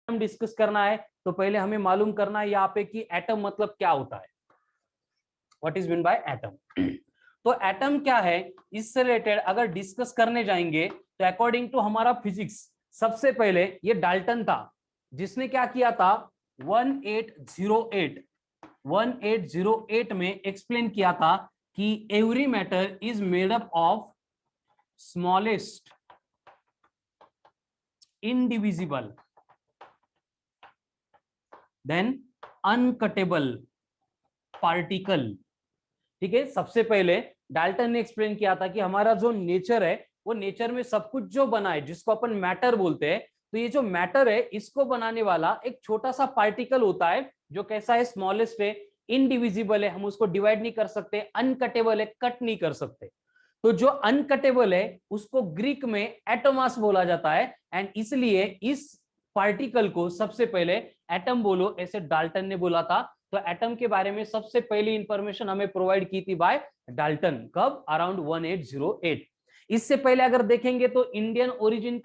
Atom discuss करना है तो पहले हमें मालूम करना है यहाँ पे कि एटम मतलब क्या होता है, what is mean by atom. तो एटम क्या है, इससे रिलेटेड अगर डिस्कस करने जाएंगे तो अकॉर्डिंग टू हमारा फिजिक्स सबसे पहले ये डाल्टन था जिसने क्या किया था 1808 में एक्सप्लेन किया था कि every matter is made up of smallest indivisible then uncutable particle। ठीक है, सबसे पहले डाल्टन ने एक्सप्लेन किया था कि हमारा जो नेचर है वो नेचर में सब कुछ जो बना है जिसको अपन मैटर बोलते हैं, तो ये जो मैटर है इसको बनाने वाला एक छोटा सा पार्टिकल होता है जो कैसा है, स्मॉलेस्ट है, इनडिविजिबल है, हम उसको डिवाइड नहीं कर सकते, अनकटेबल है, कट नहीं कर सकते। तो जो अनकटेबल है उसको ग्रीक में एटोमास बोला जाता है एंड इसलिए इस पार्टिकल को सबसे पहले एटम बोलो ऐसे डाल्टन ने बोला था। तो एटम के बारे में सबसे पहली इंफॉर्मेशन हमें प्रोवाइड की थी बाय डाल्टन, कब, अराउंड 1808। इससे पहले अगर देखेंगे तो इंडियन ओरिजिन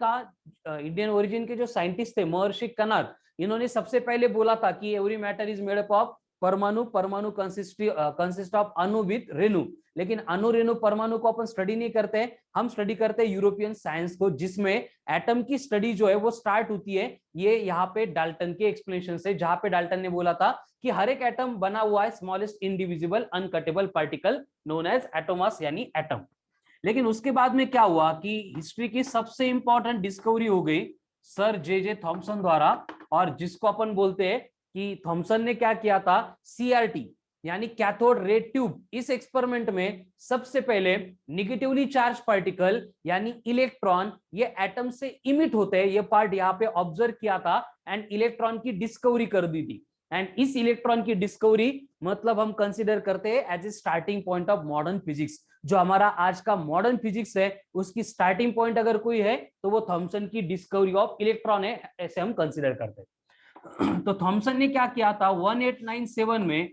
के जो साइंटिस्ट थे महर्षि कनर, इन्होंने सबसे पहले बोला था कि every matter is made up of परमाणु, परमाणु कंसिस्ट ऑफ अणु विद रेणु। लेकिन अणु रेणु परमाणु को अपन स्टडी नहीं करते, हम स्टडी करते हैं यूरोपियन साइंस को जिसमें एटम की स्टडी जो है वो स्टार्ट होती है ये यहाँ पे डाल्टन के एक्सप्लेनेशन से, जहां पे डाल्टन ने बोला था कि हर एक एटम बना हुआ है smallest indivisible uncuttable particle known as atomos यानी एटम। लेकिन उसके बाद में क्या हुआ कि हिस्ट्री की सबसे इंपॉर्टेंट डिस्कवरी हो गई सर जे थॉमसन द्वारा, और जिसको अपन बोलते हैं कि थॉमसन ने क्या किया था, सीआरटी यानी कैथोड रे ट्यूब, इस एक्सपेरिमेंट में सबसे पहले निगेटिवली चार्ज पार्टिकल यानी इलेक्ट्रॉन ये एटम से इमिट होते हैं ये पार्ट यहाँ पे ऑब्जर्व किया था एंड इलेक्ट्रॉन की डिस्कवरी कर दी थी। एंड इस इलेक्ट्रॉन की डिस्कवरी मतलब हम कंसीडर करते हैं as a starting point of modern physics. जो हमारा आज का मॉडर्न फिजिक्स है उसकी स्टार्टिंग पॉइंट अगर कोई है तो वो थॉमसन की डिस्कवरी ऑफ इलेक्ट्रॉन है, ऐसे हम कंसीडर करते हैं। तो थॉमसन ने क्या किया था 1897 में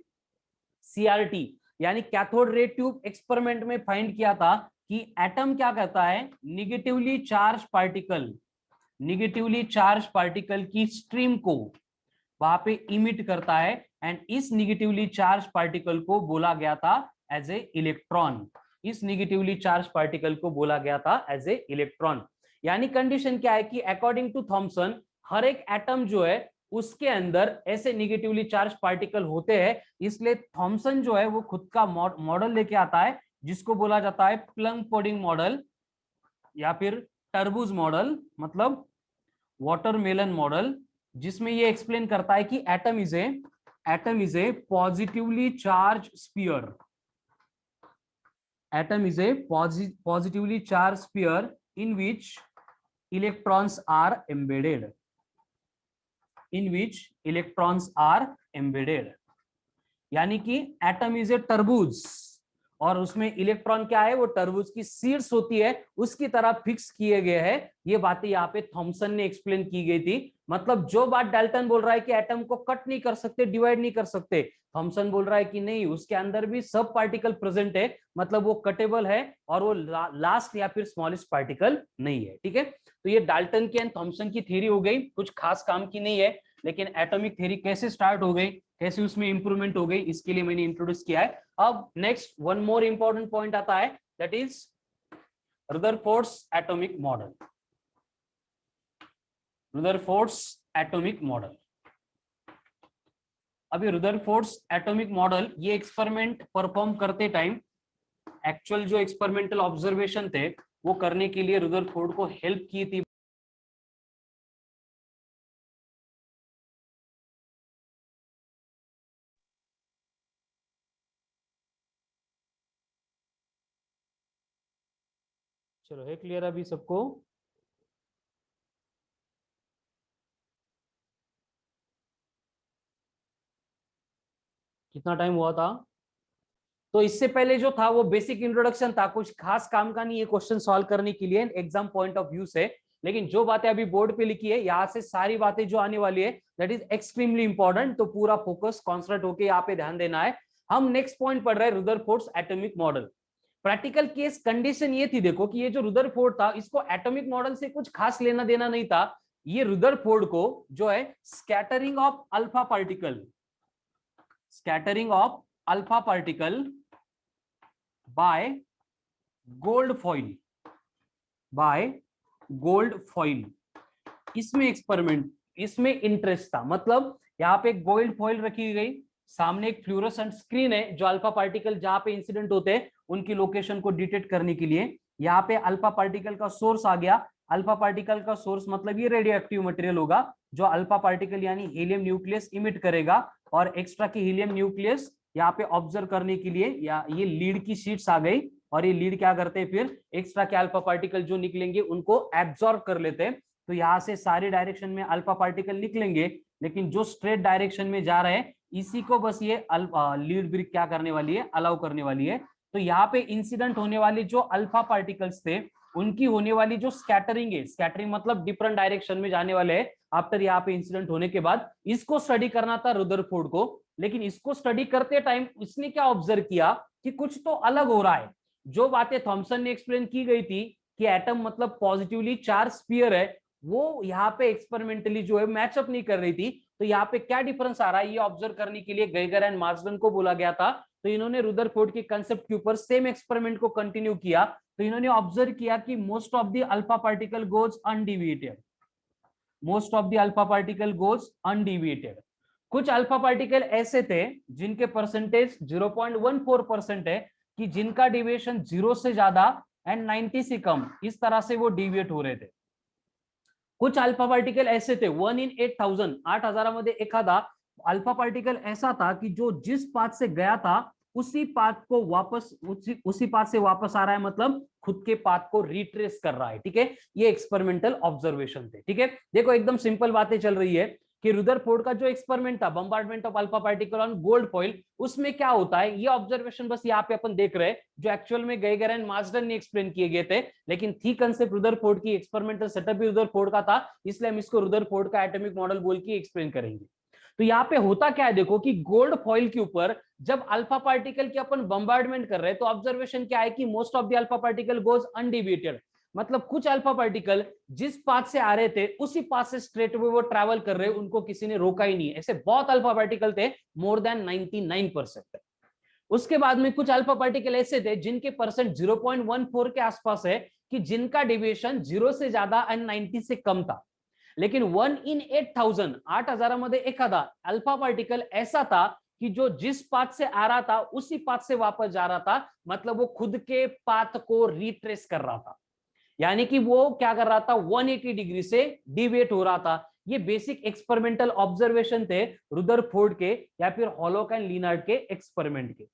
सीआरटी यानी कैथोड रे ट्यूब एक्सपेरिमेंट में फाइंड किया था कि एटम क्या कहता है, निगेटिवली चार्ज पार्टिकल की स्ट्रीम को वहां पे इमिट करता है एंड इस निगेटिवली चार्ज पार्टिकल को बोला गया था एज ए इलेक्ट्रॉन। इस निगेटिवली चार्ज पार्टिकल को बोला गया था एज ए इलेक्ट्रॉन। यानी कंडीशन क्या है कि अकॉर्डिंग टू थॉमसन हर एक एटम जो है उसके अंदर ऐसे निगेटिवली चार्ज पार्टिकल होते हैं, इसलिए थॉमसन जो है वो खुद का मॉडल लेके आता है जिसको बोला जाता है प्लम पुडिंग मॉडल या फिर टरबूज मॉडल मतलब वाटरमेलन मॉडल, जिसमें ये एक्सप्लेन करता है कि atom is a positively charge sphere, atom is a positively charge sphere in which electrons are embedded, यानी कि एटम इज ए तरबूज और उसमें इलेक्ट्रॉन क्या है, वो तरबूज की सीड्स होती है उसकी तरह फिक्स किए गए हैं। ये बातें यहाँ पे थॉमसन ने एक्सप्लेन की गई थी। मतलब जो बात डाल्टन बोल रहा है कि एटम को कट नहीं कर सकते, डिवाइड नहीं कर सकते, थॉमसन बोल रहा है कि नहीं, उसके अंदर भी सब पार्टिकल प्रेजेंट है, मतलब वो कटेबल है और वो लास्ट या फिर स्मॉलेस्ट पार्टिकल नहीं है। ठीक है, तो ये डाल्टन की एंड थॉमसन की थ्योरी हो गई, कुछ खास काम की नहीं है। लेकिन एटॉमिक थ्योरी कैसे स्टार्ट हो गई, कैसे उसमें इंप्रूवमेंट हो गई, इसके लिए मैंने इंट्रोड्यूस किया है। अब next one more important point आता है, that is Rutherford's atomic model. Rutherford's atomic model, अभी रदरफोर्ड्स एटॉमिक मॉडल ये एक्सपेरिमेंट परफॉर्म करते टाइम एक्चुअल जो एक्सपेरिमेंटल ऑब्जर्वेशन थे वो करने के लिए रदरफोर्ड को हेल्प की थी चलो है क्लियर अभी सबको? कितना टाइम हुआ था? तो इससे पहले जो था वो बेसिक इंट्रोडक्शन था, कुछ खास काम का नहीं है क्वेश्चन सॉल्व करने के लिए एग्जाम पॉइंट ऑफ व्यू से। लेकिन जो बातें अभी बोर्ड पे लिखी है यहाँ से सारी बातें जो आने वाली है दैट इज एक्सट्रीमली इंपॉर्टेंट, तो पूरा फोकस कॉन्सेंट्रेट होकर यहाँ पे ध्यान देना है। हम नेक्स्ट पॉइंट पढ़ रहे हैं Rutherford's atomic model. Practical case condition ये थी, देखो कि ये जो रदरफोर्ड था इसको एटॉमिक मॉडल से कुछ खास लेना देना नहीं था, ये रुदरफोर्ड को जो है scattering of alpha particle, scattering of alpha particle by gold foil, by gold foil, इसमें एक्सपेरिमेंट, इसमें इंटरेस्ट था। मतलब यहाँ पे गोल्ड फॉइल रखी गई, सामने एक फ्लूरोसेंट स्क्रीन है जो अल्फा पार्टिकल जहां पे इंसिडेंट होते हैं उनकी लोकेशन को डिटेक्ट करने के लिए। यहाँ पे अल्फा पार्टिकल का सोर्स आ गया। अल्फा पार्टिकल का सोर्स मतलब ये रेडियो एक्टिव मटेरियल होगा जो अल्फा पार्टिकल यानी हीलियम न्यूक्लियस इमिट करेगा, और एक्स्ट्रा की हीलियम न्यूक्लियस यहाँ पे ऑब्जर्व करने के लिए या ये लीड की शीट्स आ गई, और ये लीड क्या करते हैं फिर एक्स्ट्रा के अल्फा पार्टिकल जो निकलेंगे उनको एब्जॉर्ब कर लेते हैं। तो यहाँ से सारे डायरेक्शन में अल्फा पार्टिकल निकलेंगे, लेकिन जो स्ट्रेट डायरेक्शन में जा रहे हैं इसी को बस ये लीड ब्रिक क्या करने वाली है, अलाउ करने वाली है। तो यहाँ पे इंसिडेंट होने वाले जो अल्फा पार्टिकल्स थे उनकी होने वाली जो स्कैटरिंग है, स्कैटरिंग मतलब डिफरेंट डायरेक्शन में जाने वाले हैं आफ्टर यहाँ पे इंसिडेंट होने के बाद, इसको स्टडी करना था रुदरफोर्ड को। लेकिन इसको स्टडी करते टाइम उसने क्या ऑब्जर्व किया कि कुछ तो अलग हो रहा है। जो बातें थॉमसन ने एक्सप्लेन की गई थी कि एटम मतलब पॉजिटिवली चार्ज स्फीयर है, वो यहाँ पे एक्सपेरिमेंटली जो है मैचअप नहीं कर रही थी। तो यहाँ पे क्या डिफरेंस आ रहा है ये ऑब्जर्व करने के लिए गeiger एंड मार्सलन को बोला गया था। तो इन्होंने रुदरफोर्ड के कंसेप्ट के ऊपर सेम एक्सपेरिमेंट को कंटिन्यू किया। तो इन्होंने ऑब्जर्व किया कि most of the alpha particle goes undeviated, most of the alpha particle goes undeviated. कुछ अल्फा पार्टिकल ऐसे थे जिनके परसेंटेज 0.14% है, कि जिनका डिविएशन 0 से ज्यादा एंड 90 से कम, इस तरह से वो डिविएट हो रहे थे। कुछ अल्फा पार्टिकल ऐसे थे 1 in 8000, 8000 मध्ये एखादा अल्फा पार्टिकल ऐसा था कि जो जिस पाथ से गया था उसी पाथ को वापस उसी पाथ से वापस आ रहा है, मतलब खुद के पाथ को रिट्रेस कर रहा है। ठीक है, ये एक्सपेरिमेंटल ऑब्जर्वेशन थे। ठीक है, देखो एकदम सिंपल बातें चल रही है कि रुदरफोर्ड का जो एक्सपेरिमेंट था bombardment of alpha particle on gold foil, उसमें क्या होता है ये ऑब्जर्वेशन बस यहाँ पे अपन देख रहे हैं जो एक्चुअल में गeiger एंड मार्सलन ने एक्सप्लेन किए गए थे। लेकिन थी कंसेप्ट रुदरफोर्ड की, एक्सपेरिमेंटल सेटअप भी रुदरफोर्ड का था, इसलिए हम इसको रुदरफोर्ड का एटॉमिक मॉडल बोल के एक्सप्लेन करेंगे। तो यहाँ पे होता क्या है देखो कि गोल्ड फॉइल के ऊपर जब अल्फा पार्टिकल की अपन बम्बार्डमेंट कर रहे हैं तो ऑब्जर्वेशन क्या है कि most of the alpha particle goes undeviated. मतलब कुछ अल्फा पार्टिकल जिस पाथ से आ रहे थे उसी पाथ से स्ट्रेट वे वो ट्रैवल कर रहे, उनको किसी ने रोका ही नहीं। ऐसे बहुत अल्फा पार्टिकल थे, मोर देन 99%। उसके बाद में कुछ अल्फा पार्टिकल ऐसे थे जिनके परसेंट 0.14 के आसपास है, कि जिनका डिविएशन 0 से ज्यादा एंड 90 से कम था। लेकिन 1 in 8000, 8000 मध्ये एखादा अल्फा पार्टिकल ऐसा था कि जो जिस पाथ से आ रहा था उसी पाथ से वापस जा रहा था, मतलब वो खुद के पाथ को रिट्रेस कर रहा था, यानी कि वो क्या कर रहा था 180 डिग्री से डिविएट हो रहा था। ये बेसिक एक्सपेरिमेंटल ऑब्जर्वेशन थे रुदरफोर्ड के या फिर हॉलोक एंड लिनार्ड के एक्सपेरिमेंट के।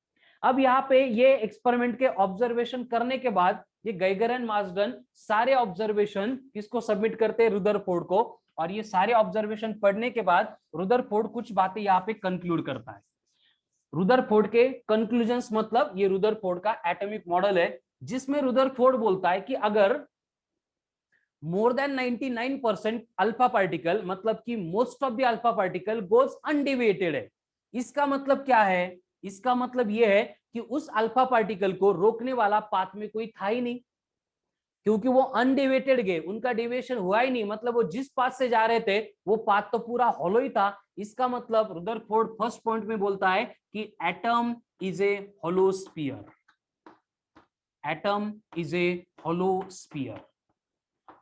अब यहाँ पे ये एक्सपेरिमेंट के ऑब्जर्वेशन करने के बाद ये गeiger एंड मार्सलन सारे ऑब्जर्वेशन किसको सबमिट करते हैं, रुदरफोर्ड को। और ये सारे ऑब्जर्वेशन पढ़ने के बाद रुदरफोर्ड कुछ बातें यहाँ पे कंक्लूड करता है। रुदरफोर्ड के कंक्लूजन्स मतलब ये रुदरफोर्ड का एटॉमिक मॉडल है, जिसमें रुदरफोर्ड बोलता है कि अगर मोर देन 99% अल्फा पार्टिकल, मतलब कि most of the alpha particle goes undeviated है। इसका मतलब क्या है, इसका मतलब यह है कि उस अल्फा पार्टिकल को रोकने वाला पाथ में कोई था ही नहीं, क्योंकि वो अनडिविएटेड गए, उनका डिविएशन हुआ ही नहीं। मतलब वो जिस पाथ से जा रहे थे वो पाथ तो पूरा हॉलो ही था। इसका मतलब रुदरफोर्ड फर्स्ट पॉइंट में बोलता है कि atom is A hollow sphere, atom is A hollow sphere.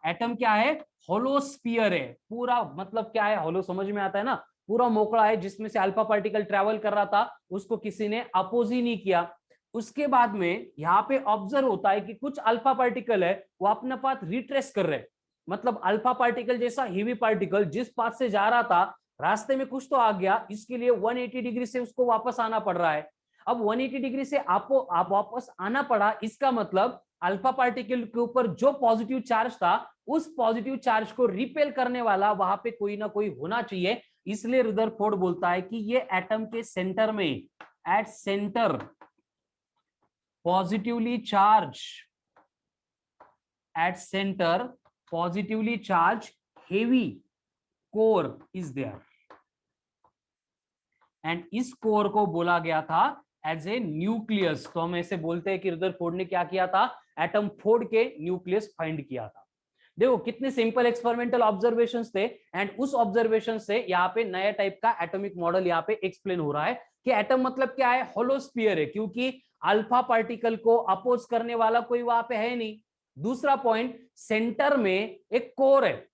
Atom क्या है, हॉलो स्फीयर है पूरा। मतलब क्या है, हॉलो समझ में आता है ना, पूरा मोकड़ा है जिसमें से अल्फा पार्टिकल ट्रेवल कर रहा था, उसको किसी ने अपोज ही नहीं किया। उसके बाद में यहाँ पे ऑब्जर्व होता है कि कुछ अल्फा पार्टिकल है वो अपना पाथ रिट्रेस कर रहे हैं। मतलब अल्फा पार्टिकल जैसा हेवी पार्टिकल जिस पाथ से जा रहा था रास्ते में कुछ तो आ गया, इसके लिए 180 डिग्री से उसको वापस आना पड़ रहा है। अब 180 डिग्री से आप वापस आना पड़ा, इसका मतलब अल्फा पार्टिकल के ऊपर जो पॉजिटिव चार्ज था उस पॉजिटिव चार्ज को रिपेल करने वाला वहां पे कोई ना कोई होना चाहिए। इसलिए रुदरफोर्ड बोलता है कि ये एटम के सेंटर में, at centre positively charge, at centre positively charge heavy core is there, and इस कोर को बोला गया था एज ए न्यूक्लियस। तो हम ऐसे बोलते हैं कि रुदरफोर्ड ने क्या किया था, एटम फोड़ के न्यूक्लियस फाइंड किया था। देखो कितने सिंपल एक्सपेरिमेंटल ऑब्जर्वेशंस थे, एंड उस ऑब्जर्वेशन से यहाँ पे नया टाइप का एटॉमिक मॉडल यहाँ पे एक्सप्लेन हो रहा है कि एटम मतलब क्या है, होलोस्फीयर है, क्योंकि अल्फा पार्टिकल को अपोज करने वाला कोई वहां पे है नहीं। दूसरा पॉइंट, सेंटर में एक कोर है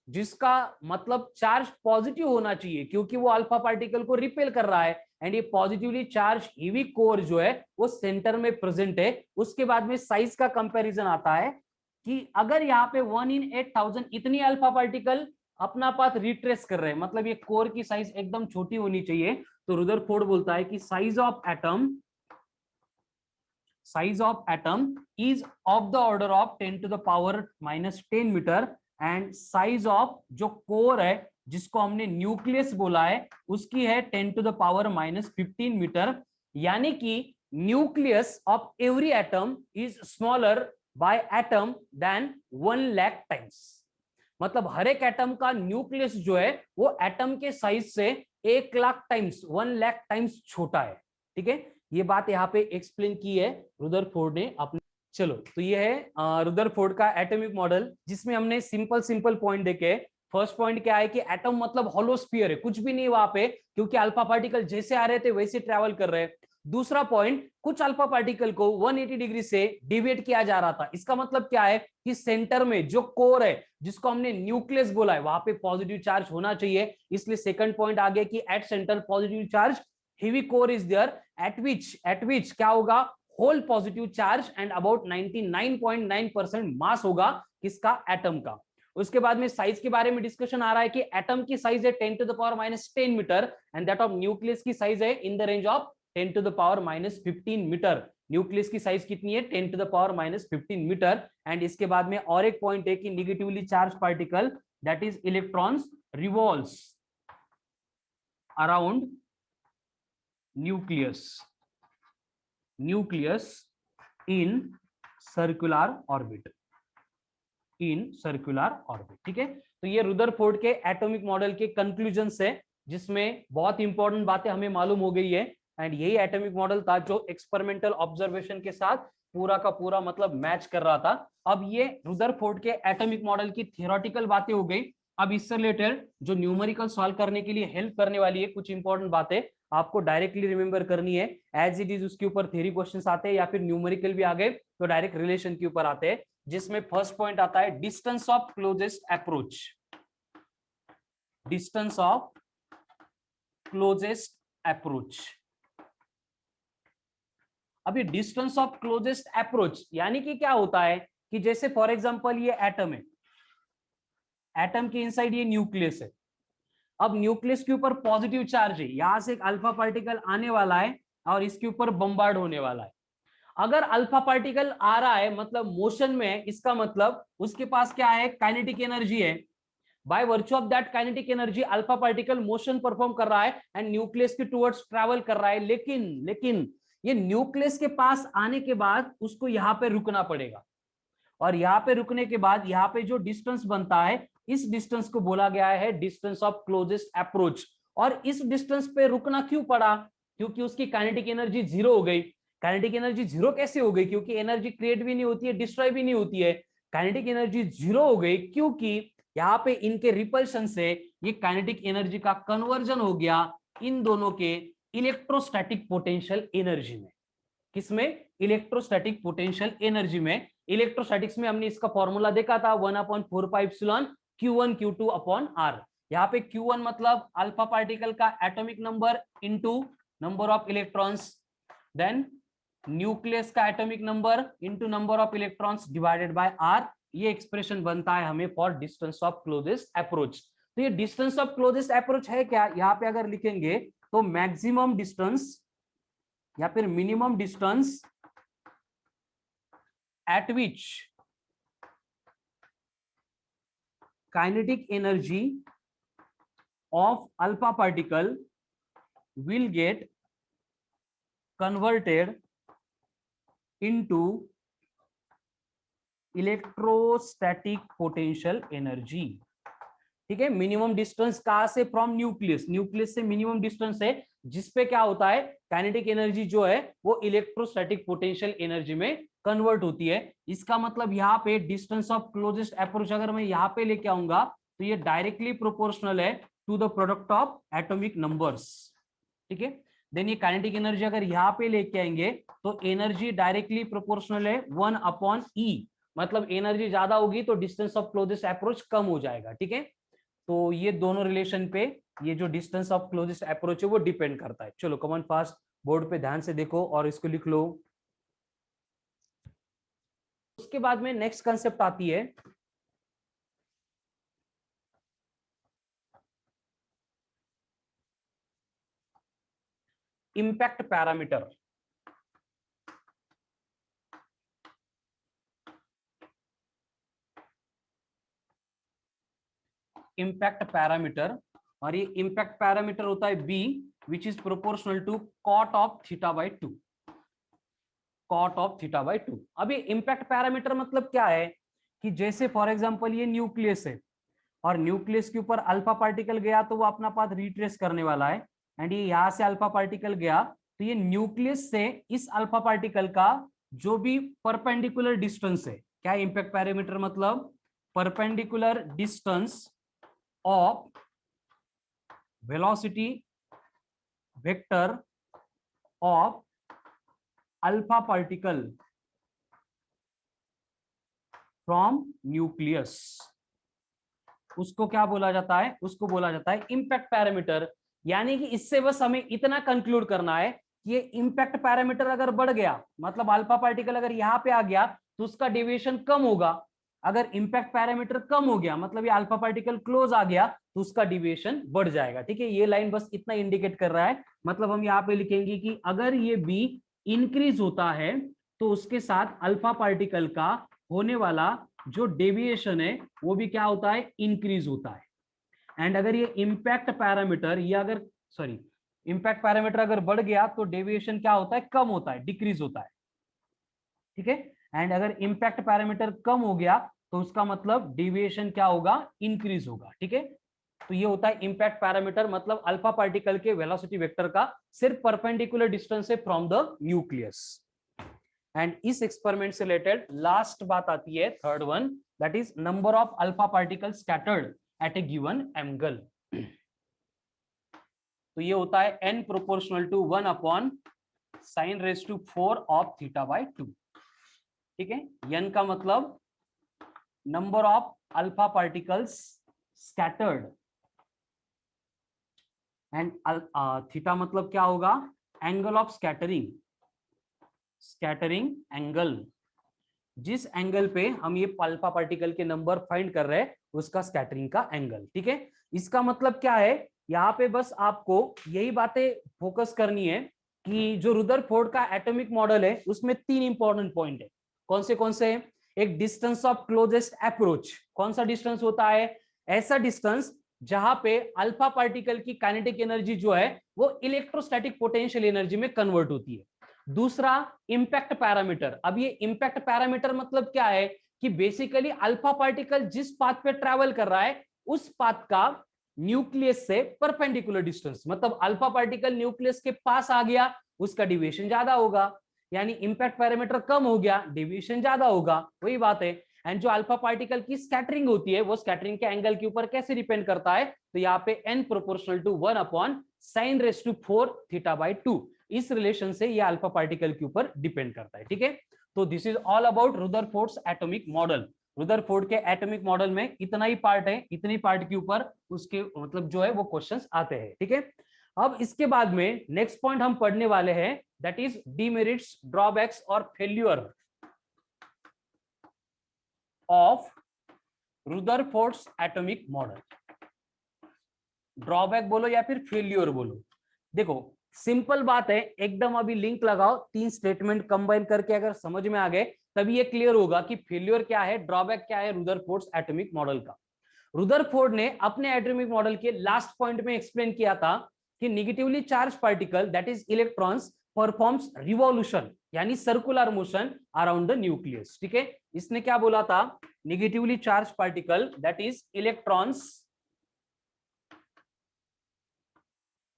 जिसका मतलब चार्ज पॉजिटिव होना चाहिए, क्योंकि वो अल्फा पार्टिकल को रिपेल कर रहा है, एंड ये पॉजिटिवली चार्ज हेवी कोर जो है वो सेंटर में प्रेजेंट है। उसके बाद में साइज का कंपैरिजन आता है कि अगर यहाँ पे 1 in 8000 इतनी अल्फा पार्टिकल अपना पाथ रिट्रेस कर रहे हैं, मतलब ये कोर की साइज एकदम छोटी होनी चाहिए। तो रुदरफोर्ड बोलता है कि size of atom is of the order of 10 to the power -10 metre, and size of जो कोर है जिसको हमने न्यूक्लियस बोला है उसकी है 10 to the power -15 मीटर। यानी कि nucleus of every atom is smaller by atom than 1 lakh times. मतलब हर एक एटम का न्यूक्लियस जो है वो एटम के साइज से 1 लाख टाइम्स 1 लाख टाइम्स छोटा है। ठीक है, ये बात यहाँ पे एक्सप्लेन की है रुदरफोर्ड ने अपने। चलो, तो ये है रुदरफोर्ड का एटॉमिक मॉडल, जिसमें हमने सिंपल पॉइंट देखे। फर्स्ट पॉइंट क्या है कि एटम मतलब होलोस्फीयर है, कुछ भी नहीं वहां पे, क्योंकि अल्फा पार्टिकल जैसे आ रहे थे वैसे ट्रैवल कर रहे हैं। दूसरा पॉइंट, कुछ अल्फा पार्टिकल को 180 डिग्री से डिविएट किया जा रहा था। इसका मतलब क्या है कि सेंटर में जो कोर है जिसको हमने न्यूक्लियस बोला है वहां पे पॉजिटिव चार्ज होना चाहिए। इसलिए सेकंड पॉइंट आ गया कि at centre positive charge heavy core is there, at which क्या होगा, whole positive charge, and about 99.9% mass होगा किसका, एटम का। उसके बाद में साइज के बारे में डिस्कशन आ रहा है कि एटम की साइज है 10 to the power -10 metre, and that of nucleus की साइज है in the range of 10 to the power -15 metre. Nucleus की साइज कितनी है, 10 to the power -15 metre. And इसके बाद में और एक पॉइंट है कि negatively charge particle that is electrons revolves around nucleus in circular orbit, ठीक है। तो ये रुदरफोर्ड के एटॉमिक मॉडल के कंक्लूजन है, जिसमें बहुत इंपॉर्टेंट बातें हमें मालूम हो गई है। एंड यही एटॉमिक मॉडल था जो एक्सपेरिमेंटल ऑब्जर्वेशन के साथ पूरा का पूरा मतलब मैच कर रहा था। अब ये रुदरफोर्ड के एटॉमिक मॉडल की थियोरेटिकल बातें हो गई। अब इससे रिलेटेड जो न्यूमेरिकल सॉल्व करने के लिए हेल्प करने वाली है कुछ इंपॉर्टेंट बातें आपको डायरेक्टली रिमेंबर करनी है। एज इट इज उसके ऊपर थ्योरी क्वेश्चंस आते हैं, या फिर न्यूमेरिकल भी आ गए तो डायरेक्ट रिलेशन के ऊपर आते हैं। जिसमें फर्स्ट पॉइंट आता है distance of closest approach. Distance of closest approach. अभी डिस्टेंस ऑफ क्लोजेस्ट अप्रोच यानी कि क्या होता है कि जैसे फॉर एग्जांपल ये एटम है, एटम के इनसाइड ये न्यूक्लियस है। अब न्यूक्लियस के ऊपर पॉजिटिव चार्ज है, यहां से एक अल्फा पार्टिकल आने वाला है और इसके ऊपर बम्बार्ड होने वाला है। अगर अल्फा पार्टिकल आ रहा है मतलब मोशन में है, इसका मतलब उसके पास क्या है, काइनेटिक एनर्जी है। By virtue of that kinetic energy alpha particle motion perform कर रहा है एंड न्यूक्लियस के टुवर्ड्स ट्रैवल कर रहा है। लेकिन ये न्यूक्लियस के पास आने के बाद उसको यहाँ पे रुकना पड़ेगा, और यहाँ पे रुकने के बाद यहाँ पे जो डिस्टेंस बनता है इस डिस्टेंस को बोला गया है डिस्टेंस ऑफ क्लोजेस्ट अप्रोच। और इस डिस्टेंस पे रुकना क्यों पड़ा, क्योंकि उसकी काइनेटिक एनर्जी जीरो हो गई। काइनेटिक एनर्जी जीरो कैसे हो गई, क्योंकि एनर्जी क्रिएट भी नहीं होती है, डिस्ट्रॉय भी नहीं होती है। काइनेटिक एनर्जी जीरो हो गई क्योंकि यहाँ पे इनके रिपल्शन से ये काइनेटिक एनर्जी का कन्वर्जन हो गया इन दोनों के इलेक्ट्रोस्टैटिक पोटेंशियल एनर्जी में। किसमें, इलेक्ट्रोस्टैटिक पोटेंशियल एनर्जी में। इलेक्ट्रोस्टैटिक्स में हमने इसका फॉर्मूला देखा था 1/4πε Q1 Q2 अपॉन R। यहाँ पे Q1 मतलब अल्फा पार्टिकल का atomic number into number of electrons, then nucleus का atomic number into number of electrons divided by R। ये एक्सप्रेशन बनता है हमें for distance of closest approach. तो ये डिस्टेंस ऑफ क्लोजेस्ट अप्रोच है क्या, यहाँ पे अगर लिखेंगे तो मैक्सिमम डिस्टेंस या फिर minimum distance eight which kinetic energy of alpha particle will get converted into electrostatic potential energy. ठीक है, मिनिमम डिस्टेंस कहां से, फ्रॉम न्यूक्लियस, न्यूक्लियस से मिनिमम डिस्टेंस है जिसपे क्या होता है काइनेटिक एनर्जी जो है वो इलेक्ट्रोस्टैटिक पोटेंशियल एनर्जी में कन्वर्ट होती है। इसका मतलब यहाँ पे डिस्टेंस ऑफ क्लोजेस्ट अप्रोच अगर मैं यहाँ पे लेके आऊंगा तो ये डायरेक्टली प्रोपोर्शनल है to the product of atomic numbers. ठीक है, देन ये काइनेटिक एनर्जी अगर यहाँ पे लेके आएंगे तो एनर्जी डायरेक्टली प्रोपोर्शनल है 1/E, मतलब एनर्जी ज्यादा होगी तो डिस्टेंस ऑफ क्लोजेस्ट अप्रोच कम हो जाएगा। ठीक है, तो ये दोनों रिलेशन पे ये जो डिस्टेंस ऑफ क्लोजेस्ट अप्रोच है वो डिपेंड करता है। चलो कमन फास्ट बोर्ड पे ध्यान से देखो और इसको लिख लो। उसके बाद में नेक्स्ट कंसेप्ट आती है इम्पैक्ट पैरामीटर। इम्पैक्ट पैरामीटर, और ये इम्पैक्ट पैरामीटर होता है b which is proportional to cot of theta by 2। Cot of theta by 2। अब ये इम्पैक्ट पैरामीटर मतलब क्या है कि जैसे फॉर एग्जांपल ये न्यूक्लियस है और न्यूक्लियस के ऊपर अल्फा पार्टिकल गया तो वो अपना पाथ रिट्रेस करने वाला है, एंड ये यहां से अल्फा पार्टिकल गया तो ये न्यूक्लियस से इस अल्फा पार्टिकल का जो भी परपेंडिकुलर डिस्टेंस है, क्या इम्पैक्ट पैरामीटर मतलब perpendicular distance of velocity vector of alpha particle from nucleus, उसको क्या बोला जाता है, उसको बोला जाता है इम्पैक्ट पैरामीटर। यानी कि इससे बस हमें इतना कंक्लूड करना है कि ये इम्पैक्ट पैरामीटर अगर बढ़ गया मतलब अल्फा पार्टिकल अगर यहां पे आ गया तो उसका डेविएशन कम होगा, अगर इम्पैक्ट पैरामीटर कम हो गया मतलब ये अल्फा पार्टिकल क्लोज आ गया तो उसका डिविएशन बढ़ जाएगा। ठीक है, ये लाइन बस इतना इंडिकेट कर रहा है, मतलब हम यहाँ पे लिखेंगे कि अगर ये बी इंक्रीज होता है तो उसके साथ अल्फा पार्टिकल का होने वाला जो डेविएशन है वो भी क्या होता है, इंक्रीज होता है। एंड अगर ये इम्पैक्ट पैरामीटर या अगर सॉरी इम्पैक्ट पैरामीटर अगर बढ़ गया तो डेविएशन क्या होता है, कम होता है, डिक्रीज होता है। ठीक है, एंड अगर इम्पैक्ट पैरामीटर कम हो गया तो उसका मतलब डेविएशन क्या होगा, इंक्रीज होगा। ठीक है, तो ये होता है इम्पैक्ट पैरामीटर, मतलब अल्फा पार्टिकल के वेलोसिटी वेक्टर का सिर्फ परपेंडिकुलर डिस्टेंस है फ्रॉम द न्यूक्लियस। एंड इस एक्सपेरिमेंट से रिलेटेड लास्ट बात आती है third one, that is number of alpha particle scattered at a given angle. तो ये होता है n proportional to 1 sin raised to 4 of theta by 2। ठीक है, n का मतलब number of alpha particles scattered and theta मतलब क्या होगा, angle of scattering, scattering angle, जिस एंगल पे हम ये अल्फा पार्टिकल के नंबर फाइंड कर रहे हैं उसका स्कैटरिंग का एंगल। ठीक है, इसका मतलब क्या है, यहाँ पे बस आपको यही बातें फोकस करनी है कि जो रुदरफोर्ड का एटॉमिक मॉडल है उसमें 3 इंपॉर्टेंट पॉइंट है। कौन से एक डिस्टेंस ऑफ क्लोजेस्ट अप्रोच, कौन सा डिस्टेंस होता है, ऐसा डिस्टेंस जहां पे अल्फा पार्टिकल की काइनेटिक एनर्जी जो है वो इलेक्ट्रोस्टैटिक पोटेंशियल एनर्जी में कन्वर्ट होती है। दूसरा इंपैक्ट पैरामीटर। अब ये इंपैक्ट पैरामीटर मतलब क्या है कि बेसिकली अल्फा पार्टिकल जिस पाथ पे ट्रैवल कर रहा है उस पाथ का न्यूक्लियस से परपेंडिकुलर डिस्टेंस, मतलब अल्फा पार्टिकल न्यूक्लियस के पास आ गया उसका डिविएशन ज्यादा होगा, यानी इंपैक्ट पैरामीटर कम हो गया डिविएशन ज्यादा होगा, वही बात है। एंड जो अल्फा पार्टिकल की स्कैटरिंग होती है वो स्कैटरिंग के एंगल के ऊपर कैसे डिपेंड करता है, तो यहाँ पे n proportional to 1 sin raised to 4 theta by 2, इस रिलेशन से ये अल्फा पार्टिकल के ऊपर डिपेंड करता है। ठीक है, तो this is all about Rutherford's atomic model. Rutherford के एटॉमिक मॉडल में इतना ही पार्ट है, इतनी पार्ट के ऊपर उसके मतलब जो है वो क्वेश्चंस आते हैं। ठीक है, अब इसके बाद में नेक्स्ट पॉइंट हम पढ़ने वाले हैं, दैट इज डीमेरिट्स, ड्रॉबैक्स और failure of Rutherford's atomic model. Drawback बोलो या फिर फेल्यूर बोलो, देखो सिंपल बात है एकदम, अभी लिंक लगाओ, 3 स्टेटमेंट कंबाइन करके अगर समझ में आ गए तभी ये क्लियर होगा कि फेल्यूर क्या है, ड्रॉबैक क्या है रुदरफोर्ड्स एटॉमिक मॉडल का। रुदरफोर्ड ने अपने एटॉमिक मॉडल के लास्ट पॉइंट में एक्सप्लेन किया था कि negatively charge particle that is electrons performs revolution यानी circular motion around the nucleus. ठीक है, इसने क्या बोला था, negatively charge particle that is electrons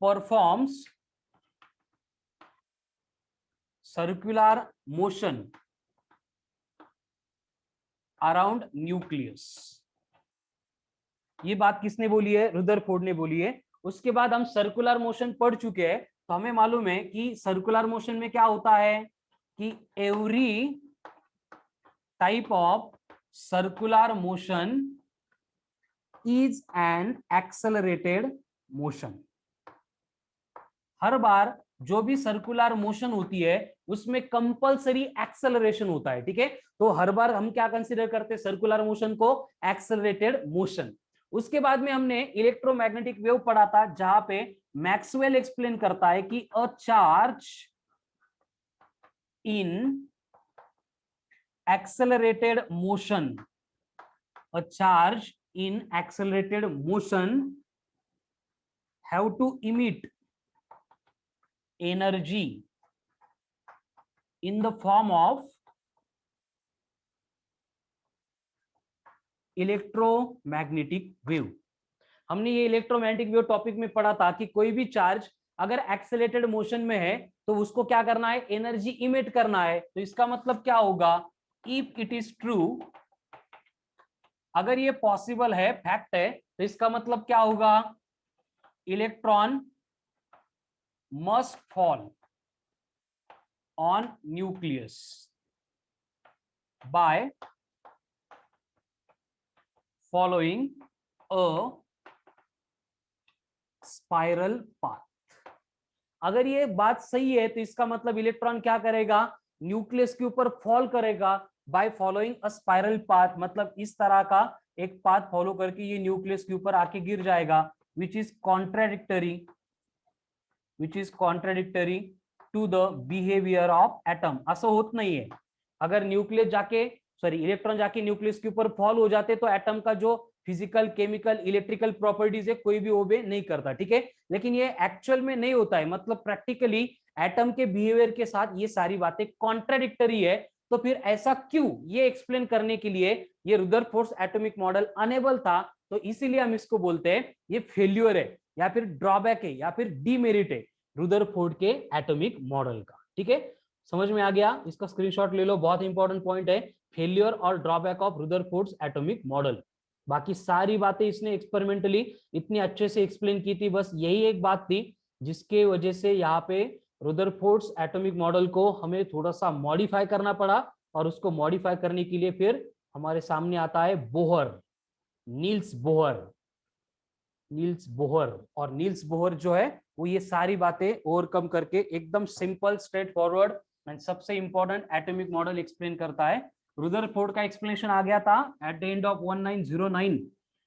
performs circular motion around nucleus. ये बात किसने बोली है? रुदरफोर्ड ने बोली है। उसके बाद हम सर्कुलर मोशन पढ़ चुके हैं, तो हमें मालूम है कि सर्कुलर मोशन में क्या होता है कि every type of circular motion is an accelerated motion. हर बार जो भी सर्कुलर मोशन होती है उसमें कंपलसरी एक्सेलरेशन होता है, ठीक है। तो हर बार हम क्या कंसीडर करते हैं? सर्कुलर मोशन को एक्सेलरेटेड मोशन। उसके बाद में हमने इलेक्ट्रोमैग्नेटिक वेव पढ़ा था, जहां पे मैक्सवेल एक्सप्लेन करता है कि a charge in accelerated motion, a charge in accelerated motion have to emit energy in the form of electromagnetic wave. हमने ये इलेक्ट्रोमैग्नेटिक वेव टॉपिक में पढ़ा था कि कोई भी चार्ज अगर एक्सेलरेटेड मोशन में है तो उसको क्या करना है? एनर्जी इमिट करना है। तो इसका मतलब क्या होगा? इफ इट इज ट्रू, अगर ये पॉसिबल है, फैक्ट है, तो इसका मतलब क्या होगा? Electron must fall on nucleus by following a spiral path। अगर ये बात सही है तो इसका मतलब इलेक्ट्रॉन क्या करेगा? न्यूक्लियस के ऊपर फॉल करेगा by following a spiral path, मतलब इस तरह का एक पाथ फॉलो करके ये न्यूक्लियस के ऊपर आके गिर जाएगा, which is contradictory to the behaviour of atom. असं होत नहीं है। अगर न्यूक्लियस जाके इलेक्ट्रॉन जाके न्यूक्लियस के ऊपर फॉल हो जाते तो एटम का जो फिजिकल, केमिकल, इलेक्ट्रिकल प्रॉपर्टीज है कोई भी ओबे नहीं करता, ठीक है। लेकिन ये एक्चुअल में नहीं होता है, मतलब प्रैक्टिकली एटम के बिहेवियर के साथ ये सारी बातें कॉन्ट्राडिक्टरी है। तो फिर ऐसा क्यों, ये एक्सप्लेन करने के लिए ये रुदरफोर्ड एटॉमिक मॉडल अनेबल था। तो इसीलिए हम इसको बोलते हैं ये फेल्यूर है, या फिर ड्रॉबैक है, या फिर डीमेरिट है रुदरफोर्ड के एटॉमिक मॉडल का, ठीक है। समझ में आ गया? इसका स्क्रीनशॉट ले लो, बहुत इंपॉर्टेंट पॉइंट है, फेलियर और drawback of Rutherford atomic model. बाकी सारी बातें इसने एक्सपेरिमेंटली इतनी अच्छे से एक्सप्लेन की थी, बस यही एक बात थी जिसके वजह से यहाँ पे रुदरफोर्ड एटॉमिक मॉडल को हमें थोड़ा सा मॉडिफाई करना पड़ा। और उसको मॉडिफाई करने के लिए फिर हमारे सामने आता है बोहर, नील्स बोहर। और नील्स बोहर जो है वो ये सारी बातें ओवरकम करके एकदम सिंपल, स्ट्रेट फॉरवर्ड एंड सबसे इंपॉर्टेंट एटॉमिक मॉडल एक्सप्लेन करता है। रुदरफोर्ड का एक्सप्लेनेशन आ गया था eight the end of 1909।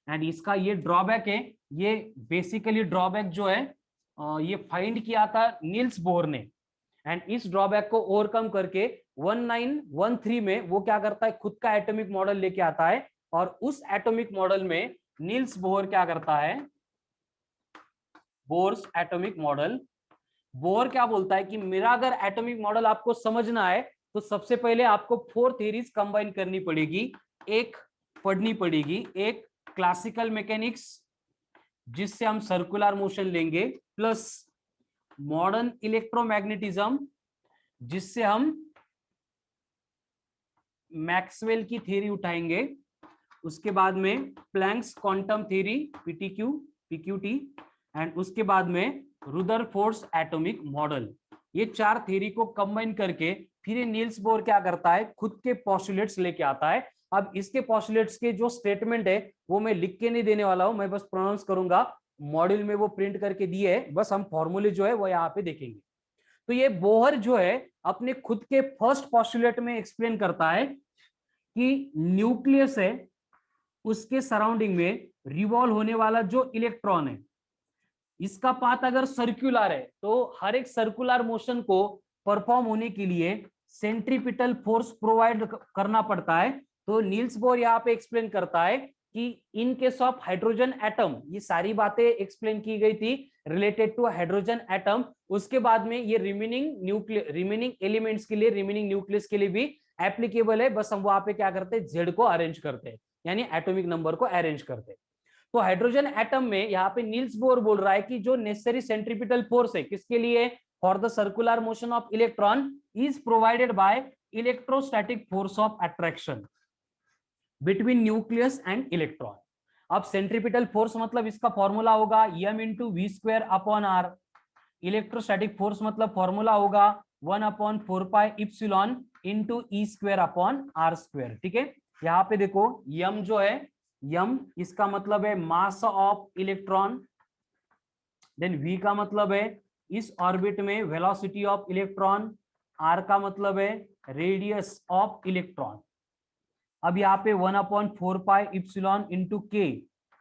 And इसका ये ड्रॉबैक है, ये बेसिकली ड्रॉबैक जो है ये फाइंड किया था नील्स बोहर ने। एंड इस ड्रॉबैक को ओवरकम करके 1913 में वो क्या करता है? खुद का एटॉमिक मॉडल लेके आता है। और उस एटॉमिक मॉडल में नील्स बोहर क्या करता है? बोर्स एटॉमिक मॉडल, बोहर क्या बोलता है कि मेरा अगर एटॉमिक मॉडल आपको समझना है तो सबसे पहले आपको 4 थ्योरीज कंबाइन करनी पड़ेगी। एक पढ़नी पड़ेगी, एक क्लासिकल मैकेनिक्स जिससे हम सर्कुलर मोशन लेंगे, प्लस मॉडर्न इलेक्ट्रोमैग्नेटिज्म जिससे हम मैक्सवेल की थ्योरी उठाएंगे, उसके बाद में प्लैंक्स क्वांटम थ्योरी पीक्यूटी, एंड उसके बाद में रुदरफोर्ड एटॉमिक मॉडल। ये 4 थ्योरी को कंबाइन करके फिर नील्स बोहर क्या करता है? खुद के पोस्टुलेट्स लेके आता है। अब इसके पोस्टुलेट्स के जो स्टेटमेंट है वो मैं लिख के नहीं देने वाला हूं, मैं बस प्रोनाउंस करूंगा। मॉड्यूल में वो प्रिंट करके दिए है, बस हम फॉर्मूले जो है वो यहाँ पे देखेंगे। तो ये बोहर जो है अपने खुद के फर्स्ट पोस्टुलेट में एक्सप्लेन करता है कि न्यूक्लियस है, उसके सराउंडिंग में रिवॉल्व होने वाला जो इलेक्ट्रॉन है, इसका पाथ अगर सर्कुलर है तो हर एक सर्कुलर मोशन को परफॉर्म होने के लिए सेंट्रीपिटल फोर्स प्रोवाइड करना पड़ता है। तो नील्स बोहर यहाँ पे एक्सप्लेन करता है कि in case of hydrogen atom, ये सारी बातें एक्सप्लेन की गई थी रिलेटेड टू हाइड्रोजन एटम। उसके बाद में ये रिमेनिंग एलिमेंट्स के लिए, रिमेनिंग न्यूक्लियस के लिए भी एप्लीकेबल है। बस हम वहां पे क्या करते हैं? जेड को अरेंज करते हैं, यानी एटॉमिक नंबर को अरेंज करते हैं। तो हाइड्रोजन एटम में यहाँ पे नील्स बोहर बोल रहा है कि जो नेसेसरी सेंट्रीपिटल फोर्स है किसके लिए? For the circular motion of electron is provided by electrostatic force of attraction. Between nucleus and electron. अब सेंट्रीपिटल फोर्स मतलब इसका फॉर्मूला होगा m into v square upon r. Electrostatic force मतलब formula होगा 1/4 epsilon into e square upon r square. ठीक है, यहाँ पे देखो m जो है, m इसका मतलब है mass of electron, then v का मतलब है इस ऑर्बिट में वेलोसिटी ऑफ इलेक्ट्रॉन, r का मतलब है रेडियस ऑफ इलेक्ट्रॉन। अब यहाँ पे 1/4 इप्सिलॉन इंटू के,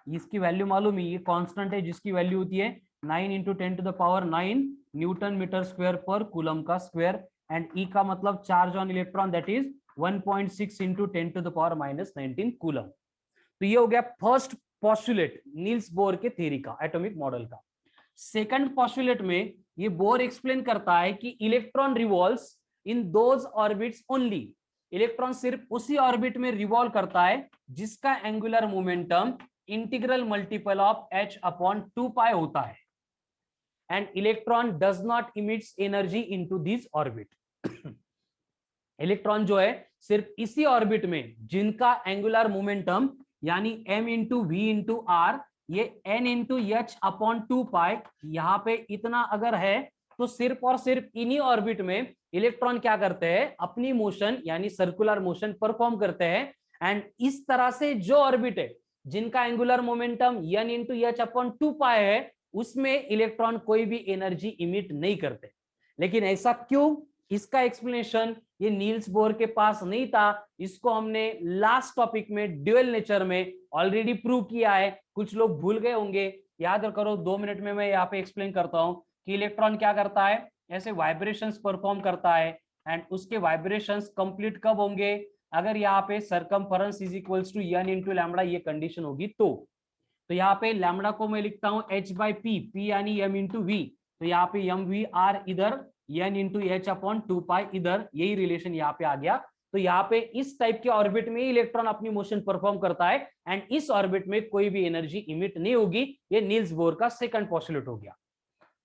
इसकी वैल्यू मालूम है, ये कांस्टेंट है जिसकी वैल्यू होती है 9 इंटू 10⁻⁹ न्यूटन मीटर स्क्वायर पर कूलम का स्क्वायर। एंड ई का मतलब charge on electron, that is 1.6 into 10⁻⁻19 coulomb. तो ये हो गया फर्स्ट पॉस्टुलेट नील्स बोर के थ्योरी का, एटॉमिक मॉडल का। सेकंड पॉस्टुलेट में ये बोर एक्सप्लेन करता है कि electron revolves in those orbits only, electron सिर्फ उसी ऑर्बिट में रिवॉल्व करता है जिसका angular momentum integral multiple of h/2π होता है, and electron does not emits energy into this orbit. Electron जो है सिर्फ इसी ऑर्बिट में जिनका एंगुलर मोमेंटम यानी m into v into r, ये n इंटू h/2π, यहाँ पे इतना अगर है तो सिर्फ और सिर्फ इन्हीं ऑर्बिट में इलेक्ट्रॉन क्या करते हैं, अपनी मोशन यानी सर्कुलर मोशन परफॉर्म करते हैं। एंड इस तरह से जो ऑर्बिट है जिनका angular momentum n into h/2π है, उसमें इलेक्ट्रॉन कोई भी एनर्जी इमिट नहीं करते। लेकिन ऐसा क्यों, इसका एक्सप्लेनेशन ये नील्स बोर के पास नहीं था, इसको हमने लास्ट टॉपिक में ड्यूअल नेचर में ऑलरेडी प्रूव किया है। कुछ लोग भूल गए होंगे, याद करो, 2 मिनट में मैं यहाँ पे एक्सप्लेन करता हूँ कि इलेक्ट्रॉन क्या करता है, ऐसे वाइब्रेशंस परफॉर्म करता है। एंड उसके वाइब्रेशंस कंप्लीट कब होंगे, अगर यहाँ पे circumference is equals to n into lambda ये कंडीशन होगी तो यहाँ पे लैम्बडा को मैं लिखता हूँ h/p, p यानी m इंटू वी, तो यहाँ पे mv_r इधर, n इंटू h/2π इधर, यही रिलेशन यहाँ पे आ गया। तो यहाँ पे इस टाइप के ऑर्बिट में इलेक्ट्रॉन अपनी मोशन परफॉर्म करता है एंड इस ऑर्बिट में कोई भी एनर्जी इमिट नहीं होगी। ये नील्स बोर का सेकंड पोस्टुलेट हो गया।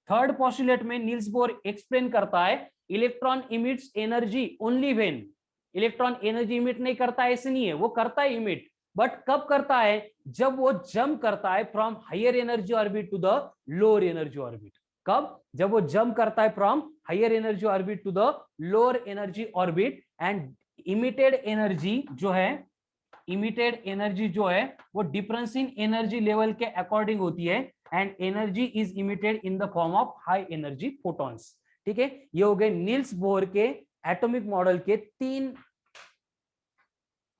थर्ड पोस्टुलेट में नील्स बोर एक्सप्लेन करता है electron emits energy only when, electron energy emit नहीं करता ऐसे नहीं है, वो करता है इमिट, बट कब करता है, जब वो जंप करता है from higher energy orbit to the lower energy orbit. कब, जब वो जंप करता है from higher energy orbit to the lower energy orbit. And emitted energy जो है, इमिटेड एनर्जी जो है वो डिफरेंस इन एनर्जी लेवल के अकॉर्डिंग होती है, and energy is emitted in the form of high energy photons. ठीक है, ये हो गए नील्स बोर के एटॉमिक मॉडल के 3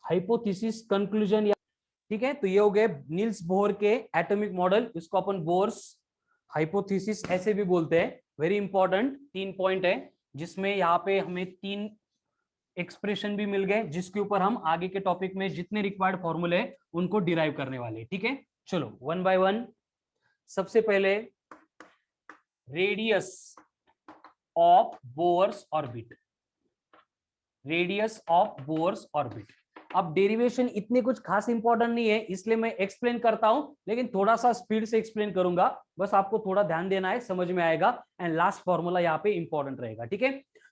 हाइपोथेसिस कंक्लूजन। ठीक है, तो ये हो गए नील्स बोर के एटॉमिक मॉडल, इसको अपन बोर्स हाइपोथेसिस ऐसे भी बोलते हैं। वेरी इंपॉर्टेंट 3 पॉइंट है, जिसमें यहाँ पे हमें 3 एक्सप्रेशन भी मिल गए, जिसके ऊपर हम आगे के टॉपिक में जितने रिक्वायर्ड फॉर्मूले हैं उनको डिराइव करने वाले। ठीक है, चलो 1 बाय 1। सबसे पहले radius of bourse orbit, radius of bourse orbit. अब डेरिवेशन इतने कुछ खास इंपॉर्टेंट नहीं है, इसलिए मैं एक्सप्लेन करता हूं, लेकिन थोड़ा सा स्पीड से एक्सप्लेन करूंगा, बस आपको थोड़ा ध्यान देना है, समझ में आएगा। एंड लास्ट फॉर्मूला यहाँ पे इंपॉर्टेंट रहेगा। ठीक है,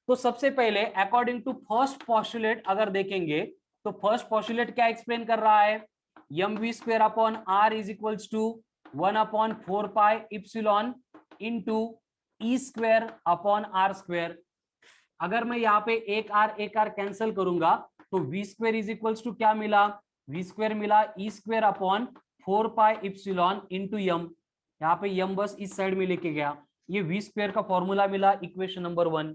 तो सबसे पहले अकॉर्डिंग टू फर्स्ट पोस्टुलेट अगर देखेंगे तो फर्स्ट पोस्टुलेट क्या एक्सप्लेन कर रहा है, mv²/r is equals to 1/4 epsilon into e²/r²। अगर मैं यहाँ पे एक आर कैंसिल करूंगा तो v² इज इक्वल्स टू क्या मिला, v² मिला e²/4 इप्सिलॉन इंटू m, यहाँ पे m बस इस साइड में लेके गया, ये v² का फॉर्मूला मिला, इक्वेशन नंबर 1।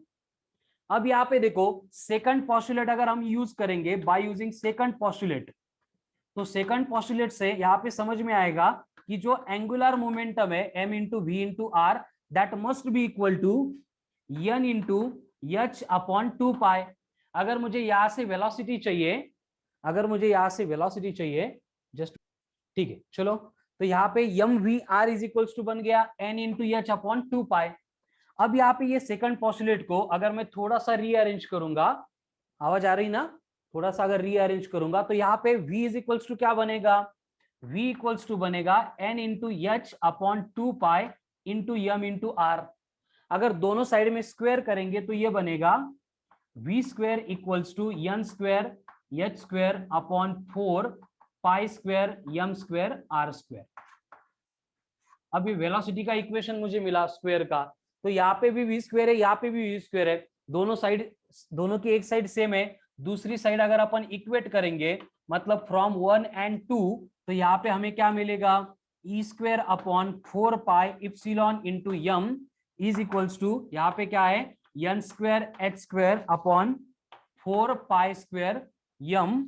अब यहाँ पे देखो सेकंड पोस्टुलेट अगर हम यूज करेंगे बाय यूजिंग सेकंड पोस्टुलेट, तो सेकंड पोस्टुलेट से यहाँ पे समझ में आएगा कि जो एंगुलर मोमेंटम है m into v into r, that must be equal to n into h/2π। अगर मुझे यहां से वेलोसिटी चाहिए, अगर मुझे यहां से वेलोसिटी चाहिए जस्ट, ठीक है चलो, तो यहाँ पे mvr इज इक्वल्स टू बन गया n इंटू h/2π। अब यहाँ पे ये सेकंड पोस्टुलेट को अगर मैं थोड़ा सा रीअरेंज करूंगा, आवाज आ रही ना, थोड़ा सा अगर रीअरेंज करूंगा तो यहाँ पे v इज इक्वल्स टू क्या बनेगा, v इक्वल्स टू बनेगा n into h/2π into m into r। अगर दोनों साइड में स्क्वायर करेंगे तो ये बनेगा v² equals to n² h square upon 4 pi square m square r square. अभी वेलोसिटी का इक्वेशन मुझे मिला स्क्वायर का, तो यहाँ पे भी वी स्क्वायर है, यहाँ पे भी वी स्क्वायर है, दोनों साइड, दोनों की एक साइड सेम है, दूसरी साइड अगर अपन इक्वेट करेंगे मतलब फ्रॉम 1 and 2, तो यहाँ पे हमें क्या मिलेगा, e square upon 4 pi epsilon into m is equals to, यहाँ पे क्या है, n square h square upon 4 pi square m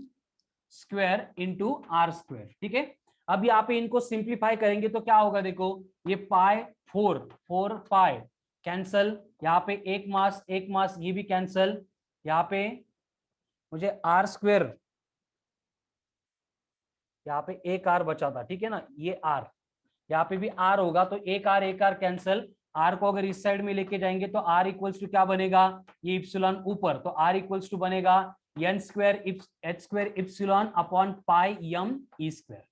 square into r square. ठीक है, अब यहाँ पे इनको सिंप्लीफाई करेंगे तो क्या होगा, देखो ये पाई 4 पाई कैंसल, यहाँ पे एक मास ये भी कैंसल, यहाँ पे मुझे आर स्क्वायर, यहाँ पे एक आर बचा था, ठीक है ना, ये आर, यहाँ पे भी आर होगा, तो एक आर कैंसल, आर को अगर इस साइड में लेके जाएंगे तो आर इक्वल्स टू क्या बनेगा, ये इप्सिलॉन ऊपर, तो आर इक्वल्स टू बनेगा n square h square epsilon upon pi m e square,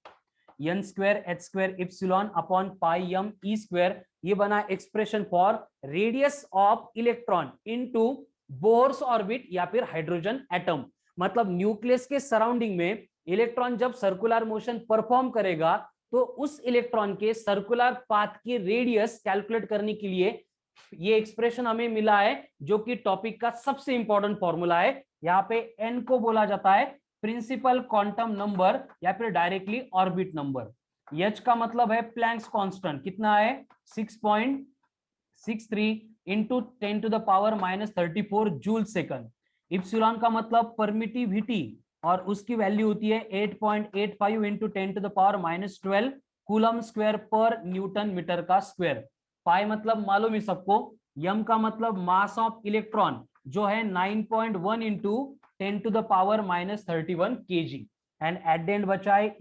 n square h square epsilon upon pi m e square. ये बना expression for radius of electron into Bohr's orbit या फिर hydrogen atom. मतलब nucleus के surrounding में electron जब circular motion perform करेगा तो उस इलेक्ट्रॉन के सर्कुलर पाथ की रेडियस कैलकुलेट करने के लिए ये एक्सप्रेशन हमें मिला है, जो कि टॉपिक का सबसे इंपॉर्टेंट फॉर्मूला है। यहाँ पे n को बोला जाता है प्रिंसिपल क्वांटम नंबर या फिर डायरेक्टली ऑर्बिट नंबर। h का मतलब है प्लैंक्स कांस्टेंट, कितना है 6.63 into 10 to the power -34 joule second. Epsilon का मतलब परमिटिविटी और उसकी वैल्यू होती है 8.85 into 10 to the power -12 coulomb square पर न्यूटन मीटर का स्क्वायर। पाई मतलब मालूम ही सबको, यम का मतलब मास ऑफ इलेक्ट्रॉन जो है 9.1 into 10 to the power -31 kg। And at the end बचा है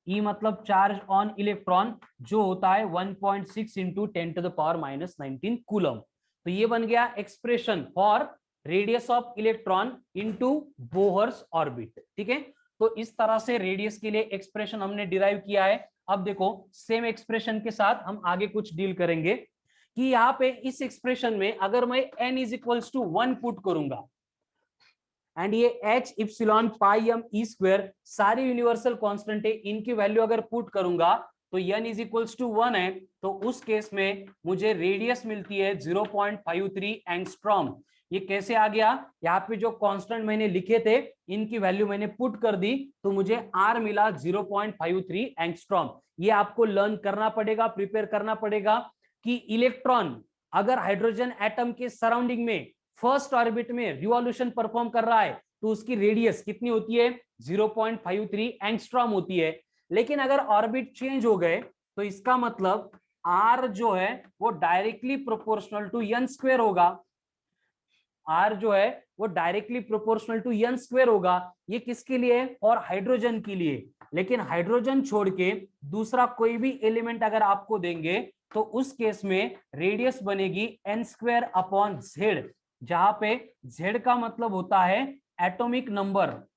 ई मतलब चार्ज ऑन इलेक्ट्रॉन जो होता है 1.6 into 10 to the power -19 coulomb. तो ये बन गया expression for radius of electron into Bohr's orbit. ठीक है, तो इस तरह से रेडियस के लिए एक्सप्रेशन हमने डिराइव किया है। अब देखो सेम एक्सप्रेशन के साथ हम आगे कुछ डील करेंगे कि यहाँ पे इस एक्सप्रेशन में अगर मैं n is equals to 1 put करूंगा एंड ये h epsilon pi m e square सारी यूनिवर्सल कांस्टेंट है, इनकी वैल्यू अगर पुट करूंगा तो n इज इक्वल्स टू 1 है, तो उस केस में मुझे रेडियस मिलती है 0.53 एंगस्ट्रॉम। ये कैसे आ गया, यहाँ पे जो कांस्टेंट मैंने लिखे थे इनकी वैल्यू मैंने पुट कर दी तो मुझे r मिला 0.53 एंगस्ट्रॉम। ये आपको लर्न करना पड़ेगा, प्रिपेयर करना पड़ेगा कि इलेक्ट्रॉन अगर हाइड्रोजन एटम के सराउंडिंग में फर्स्ट ऑर्बिट में रिवॉल्यूशन परफॉर्म कर रहा है तो उसकी रेडियस कितनी होती है 0.53 एंगस्ट्रॉम होती है। लेकिन अगर ऑर्बिट चेंज हो गए तो इसका मतलब r जो है वो directly proportional to n square होगा, r जो है वो directly proportional to n square होगा। ये किसके लिए, और हाइड्रोजन के लिए। लेकिन हाइड्रोजन छोड़ के दूसरा कोई भी एलिमेंट अगर आपको देंगे तो उस केस में रेडियस बनेगी n स्क्वायर अपॉन z, जहां पे z का मतलब होता है एटॉमिक नंबर,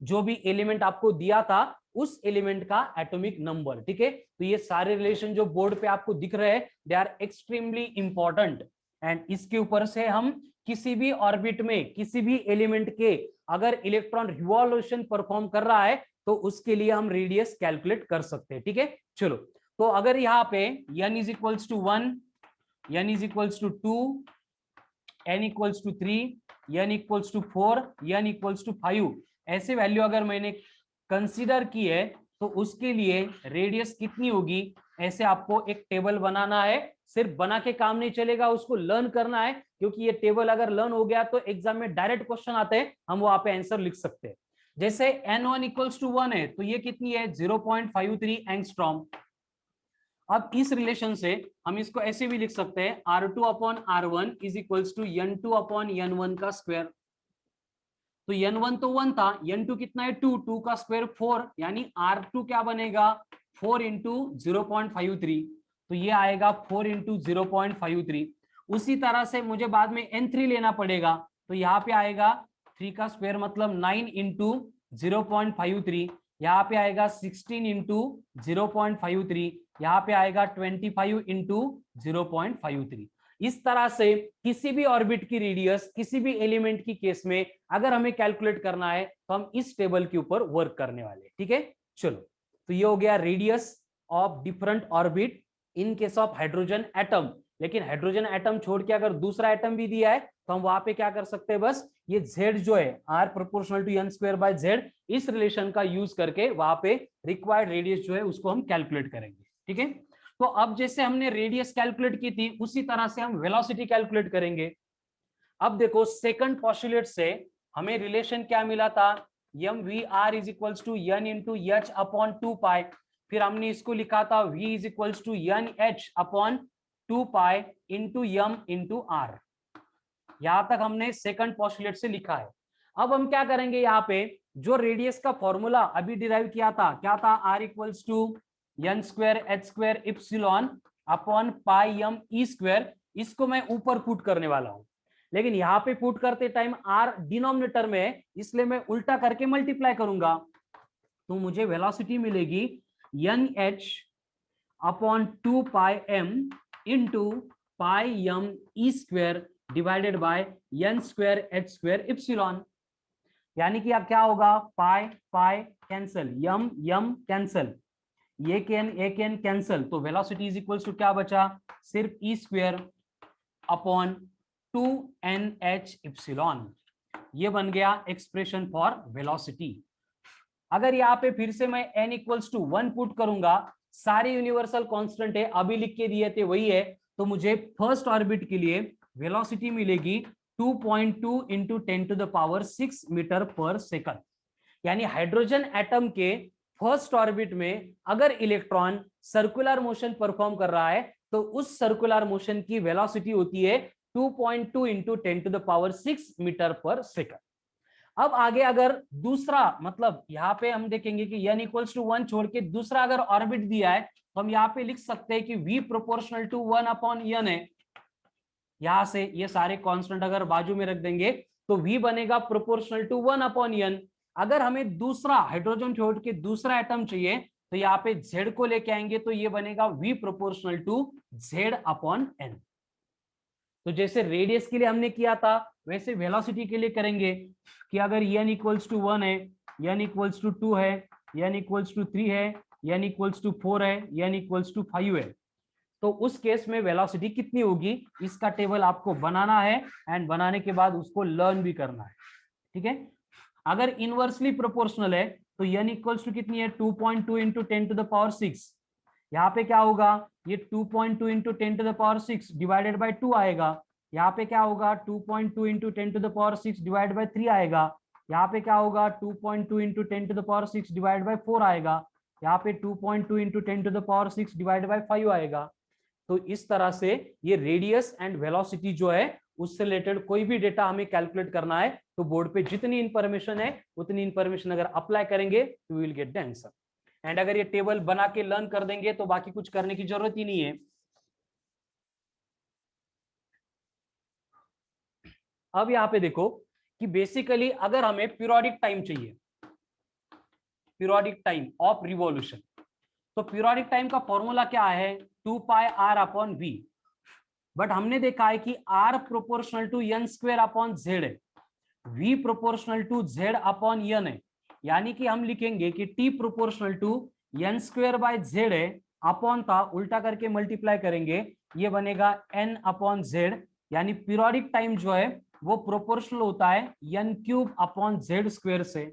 जो भी एलिमेंट आपको दिया था उस एलिमेंट का एटॉमिक नंबर। ठीक है, तो ये सारे रिलेशन जो बोर्ड पे आपको दिख रहे हैं they are extremely important. And इसके ऊपर से हम किसी भी ऑर्बिट में किसी भी एलिमेंट के अगर इलेक्ट्रॉन रिवॉल्यूशन परफॉर्म कर रहा है तो उसके लिए हम रेडियस कैलकुलेट कर सकते हैं। ठीक है, चलो, तो अगर यहाँ पे n is equals to 1, n is equals to 2, n equals to 3, n equals to 4, n equals to 5 ऐसे वैल्यू अगर मैंने कंसीडर की है तो उसके लिए रेडियस कितनी होगी, ऐसे आपको एक टेबल बनाना है। सिर्फ बना के काम नहीं चलेगा, उसको लर्न करना है, क्योंकि ये टेबल अगर लर्न हो गया तो एग्जाम में डायरेक्ट क्वेश्चन आते हैं, हम वहां पे आंसर लिख सकते हैं। जैसे n1 इक्वल्स टू 1 है तो ये कितनी है 0.53 एंगस्ट्रॉम। अब इस रिलेशन से हम इसको ऐसे भी लिख सकते हैं R2 upon R1 is equals to N2 upon N1 का स्क्वायर। तो N1 तो 1 था, N2 कितना है 2, 2 का स्क्वायर 4, यानी R2 क्या बनेगा 4 इंटू 0.53, तो ये आएगा 4 इंटू 0.53। उसी तरह से मुझे बाद में N3 लेना पड़ेगा, तो यहाँ पे आएगा 3 का स्क्वायर मतलब 9 इंटू 0.53, यहाँ पे आएगा 16 इंटू 0.53, यहाँ पे आएगा 25 इंटू 0.53। इस तरह से किसी भी ऑर्बिट की रेडियस किसी भी एलिमेंट की केस में अगर हमें कैलकुलेट करना है तो हम इस टेबल के ऊपर वर्क करने वाले, ठीक है। चलो, तो ये हो गया radius of different orbit in case of hydrogen atom. लेकिन हाइड्रोजन एटम छोड़ के अगर दूसरा एटम भी दिया है तो हम वहां पे क्या कर सकते हैं, बस ये z जो है r proportional to n square by z, इस रिलेशन का यूज करके वहां पे रिक्वायर्ड रेडियस जो है उसको हम कैलकुलेट करेंगे, ठीक है। तो अब जैसे हमने रेडियस कैलकुलेट की थी उसी तरह से हम वेलोसिटी कैलकुलेट करेंगे। अब देखो सेकंड पोस्टुलेट से हमें रिलेशन क्या मिला था, m v r is equals to n into h upon 2 pi, फिर हमने इसको लिखा था v is equals to n h upon 2 pi into m into r. यहां तक हमने सेकंड पोस्टुलेट से लिखा है। अब हम क्या करेंगे, यहाँ पे जो रेडियस का फॉर्मूला अभी डिराइव किया था, क्या था, r equals to n square h square epsilon upon pi m e square, इसको मैं ऊपर पुट करने वाला हूं। लेकिन यहाँ पे पुट करते टाइम r डिनोमिनेटर में है, इसलिए मैं उल्टा करके मल्टीप्लाई करूंगा, तो मुझे वेलोसिटी मिलेगी n h upon 2 pi m into pi m e square divided by n square h square epsilon. यानी कि अब क्या होगा, pi pi cancel, m m cancel, ये कैन कैंसल, तो वेलोसिटी इज इक्वल्स टू क्या बचा, सिर्फ ई स्क्वायर अपॉन 2nh इप्सिलॉन। ये बन गया एक्सप्रेशन फॉर वेलोसिटी। अगर यहाँ पे फिर से मैं n इक्वल्स टू 1 पुट करूंगा, सारे यूनिवर्सल कांस्टेंट है अभी लिख के दिए थे वही है, तो मुझे फर्स्ट ऑर्बिट के लिए वेलोसिटी मिलेगी 2.2 इंटू 10⁶ मीटर पर सेकंड। यानी हाइड्रोजन एटम के फर्स्ट ऑर्बिट में अगर इलेक्ट्रॉन सर्कुलर मोशन परफॉर्म कर रहा है तो उस सर्कुलर मोशन की वेलोसिटी होती है 2.2 इंटू 10⁶ मीटर पर सेकंड। अब आगे अगर दूसरा, मतलब यहाँ पे हम देखेंगे कि n इक्वल्स टू 1 छोड़ के दूसरा अगर ऑर्बिट दिया है तो हम यहाँ पे लिख सकते हैं कि v proportional to 1 upon n है। यहां से ये सारे कांस्टेंट अगर बाजू में रख देंगे तो v बनेगा प्रोपोर्शनल टू 1 अपॉन n। अगर हमें दूसरा हाइड्रोजन छोड़ के दूसरा एटम चाहिए तो यहाँ पे z को लेके आएंगे तो ये बनेगा v proportional to z upon n। तो जैसे रेडियस के लिए हमने किया था वैसे वेलोसिटी के लिए करेंगे कि अगर n इक्वल्स टू 1 है, n इक्वल्स टू 2 है, n इक्वल्स टू 3 है, n इक्वल्स टू 4 है, n इक्वल्स टू 5 है, तो उस केस में वेलोसिटी कितनी होगी, इसका टेबल आपको बनाना है एंड बनाने के बाद उसको लर्न भी करना है, ठीक है। अगर इनवर्सली प्रोपोर्शनल है तो n इक्वल्स टू कितनी है, 2.2 इंटू 10⁶। यहाँ पे क्या होगा, ये 2.2 इंटू 10⁶ डिवाइडेड बाई 2 आएगा। यहाँ पे क्या होगा, 2.2 इंटू 10⁶ डिवाइड बाई 3 आएगा। यहाँ पे क्या होगा, 2.2 इंटू 10⁶ डिवाइड बाई 4 आएगा। यहाँ पे 2.2 इंटू 10⁶ डिवाइड बाई 5 आएगा। तो इस तरह से ये रेडियस एंड वेलोसिटी जो है उससे रिलेटेड कोई भी डेटा हमें कैलकुलेट करना है तो बोर्ड पे जितनी इंफॉर्मेशन है उतनी इंफॉर्मेशन अगर अप्लाई करेंगे तो we will get the answer. And अगर ये टेबल बना के लर्न कर देंगे तो बाकी कुछ करने की जरूरत ही नहीं है। अब यहाँ पे देखो कि बेसिकली अगर हमें पीरियोडिक टाइम चाहिए, पीरियोडिक टाइम ऑफ रिवॉल्यूशन, तो पीरियोडिक टाइम का फॉर्मूला क्या है, 2 πr अपॉन v। बट हमने देखा है कि r proportional to n square upon z है, v proportional to z upon n है। यानी कि हम लिखेंगे कि t proportional to n square by z है, अपॉन था उल्टा करके मल्टीप्लाई करेंगे, ये बनेगा n अपॉन z। यानी पीरियोडिक टाइम जो है वो प्रोपोर्शनल होता है n³ अपॉन z स्क्वायर से।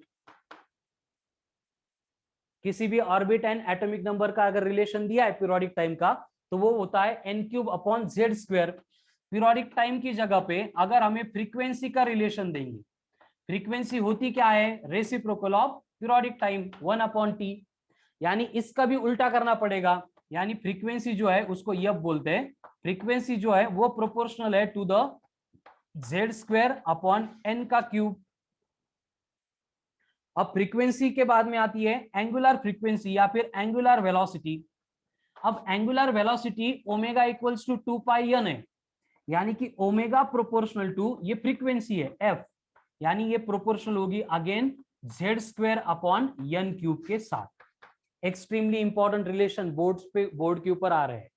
किसी भी ऑर्बिट एंड एटॉमिक नंबर का अगर रिलेशन दिया है पीरियोडिक टाइम का तो वो होता है n³ upon z square. Periodic time की जगह पे अगर हमें फ्रीक्वेंसी का रिलेशन देंगे, फ्रीक्वेंसी होती क्या है, reciprocal of periodic time 1 upon t। यानी इसका भी उल्टा करना पड़ेगा, यानी फ्रीक्वेंसी जो है उसको यह बोलते हैं, फ्रीक्वेंसी जो है वो प्रोपोर्शनल है to the z square upon n का क्यूब। अब फ्रीक्वेंसी के बाद में आती है एंगुलर फ्रीक्वेंसी या फिर एंगुलर वेलोसिटी। अब angular velocity omega equals to 2πn है, यानी कि ओमेगा प्रोपोर्शनल टू ये फ्रीक्वेंसी है f, यानी ये प्रोपोर्शनल होगी again z square upon n³ के साथ। एक्सट्रीमली इंपॉर्टेंट रिलेशन बोर्ड के ऊपर आ रहे हैं।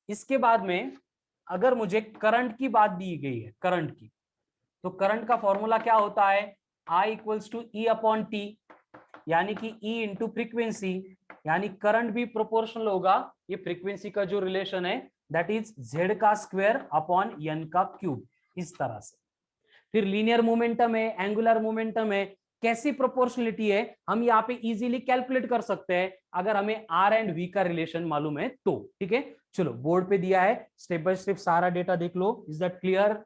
इसके बाद में अगर मुझे करंट की बात दी गई है, करंट की, तो करंट का फॉर्मूला क्या होता है, I equals to e upon t, यानी कि E इंटू फ्रीक्वेंसी, यानी करंट भी प्रोपोर्शनल होगा ये फ्रीक्वेंसी का जो रिलेशन है, दैट इज Z का स्क्वायर अपॉन N का क्यूब, इस तरह से। फिर लीनियर मोमेंटम है, एंगुलर मोमेंटम है, कैसी प्रोपोर्शनलिटी है हम यहाँ पे इजीली कैलकुलेट कर सकते हैं अगर हमें आर एंड वी का रिलेशन मालूम है तो। ठीक है, चलो बोर्ड पे दिया है, स्टेप बाय स्टेप सारा डेटा देख लो। Is that clear?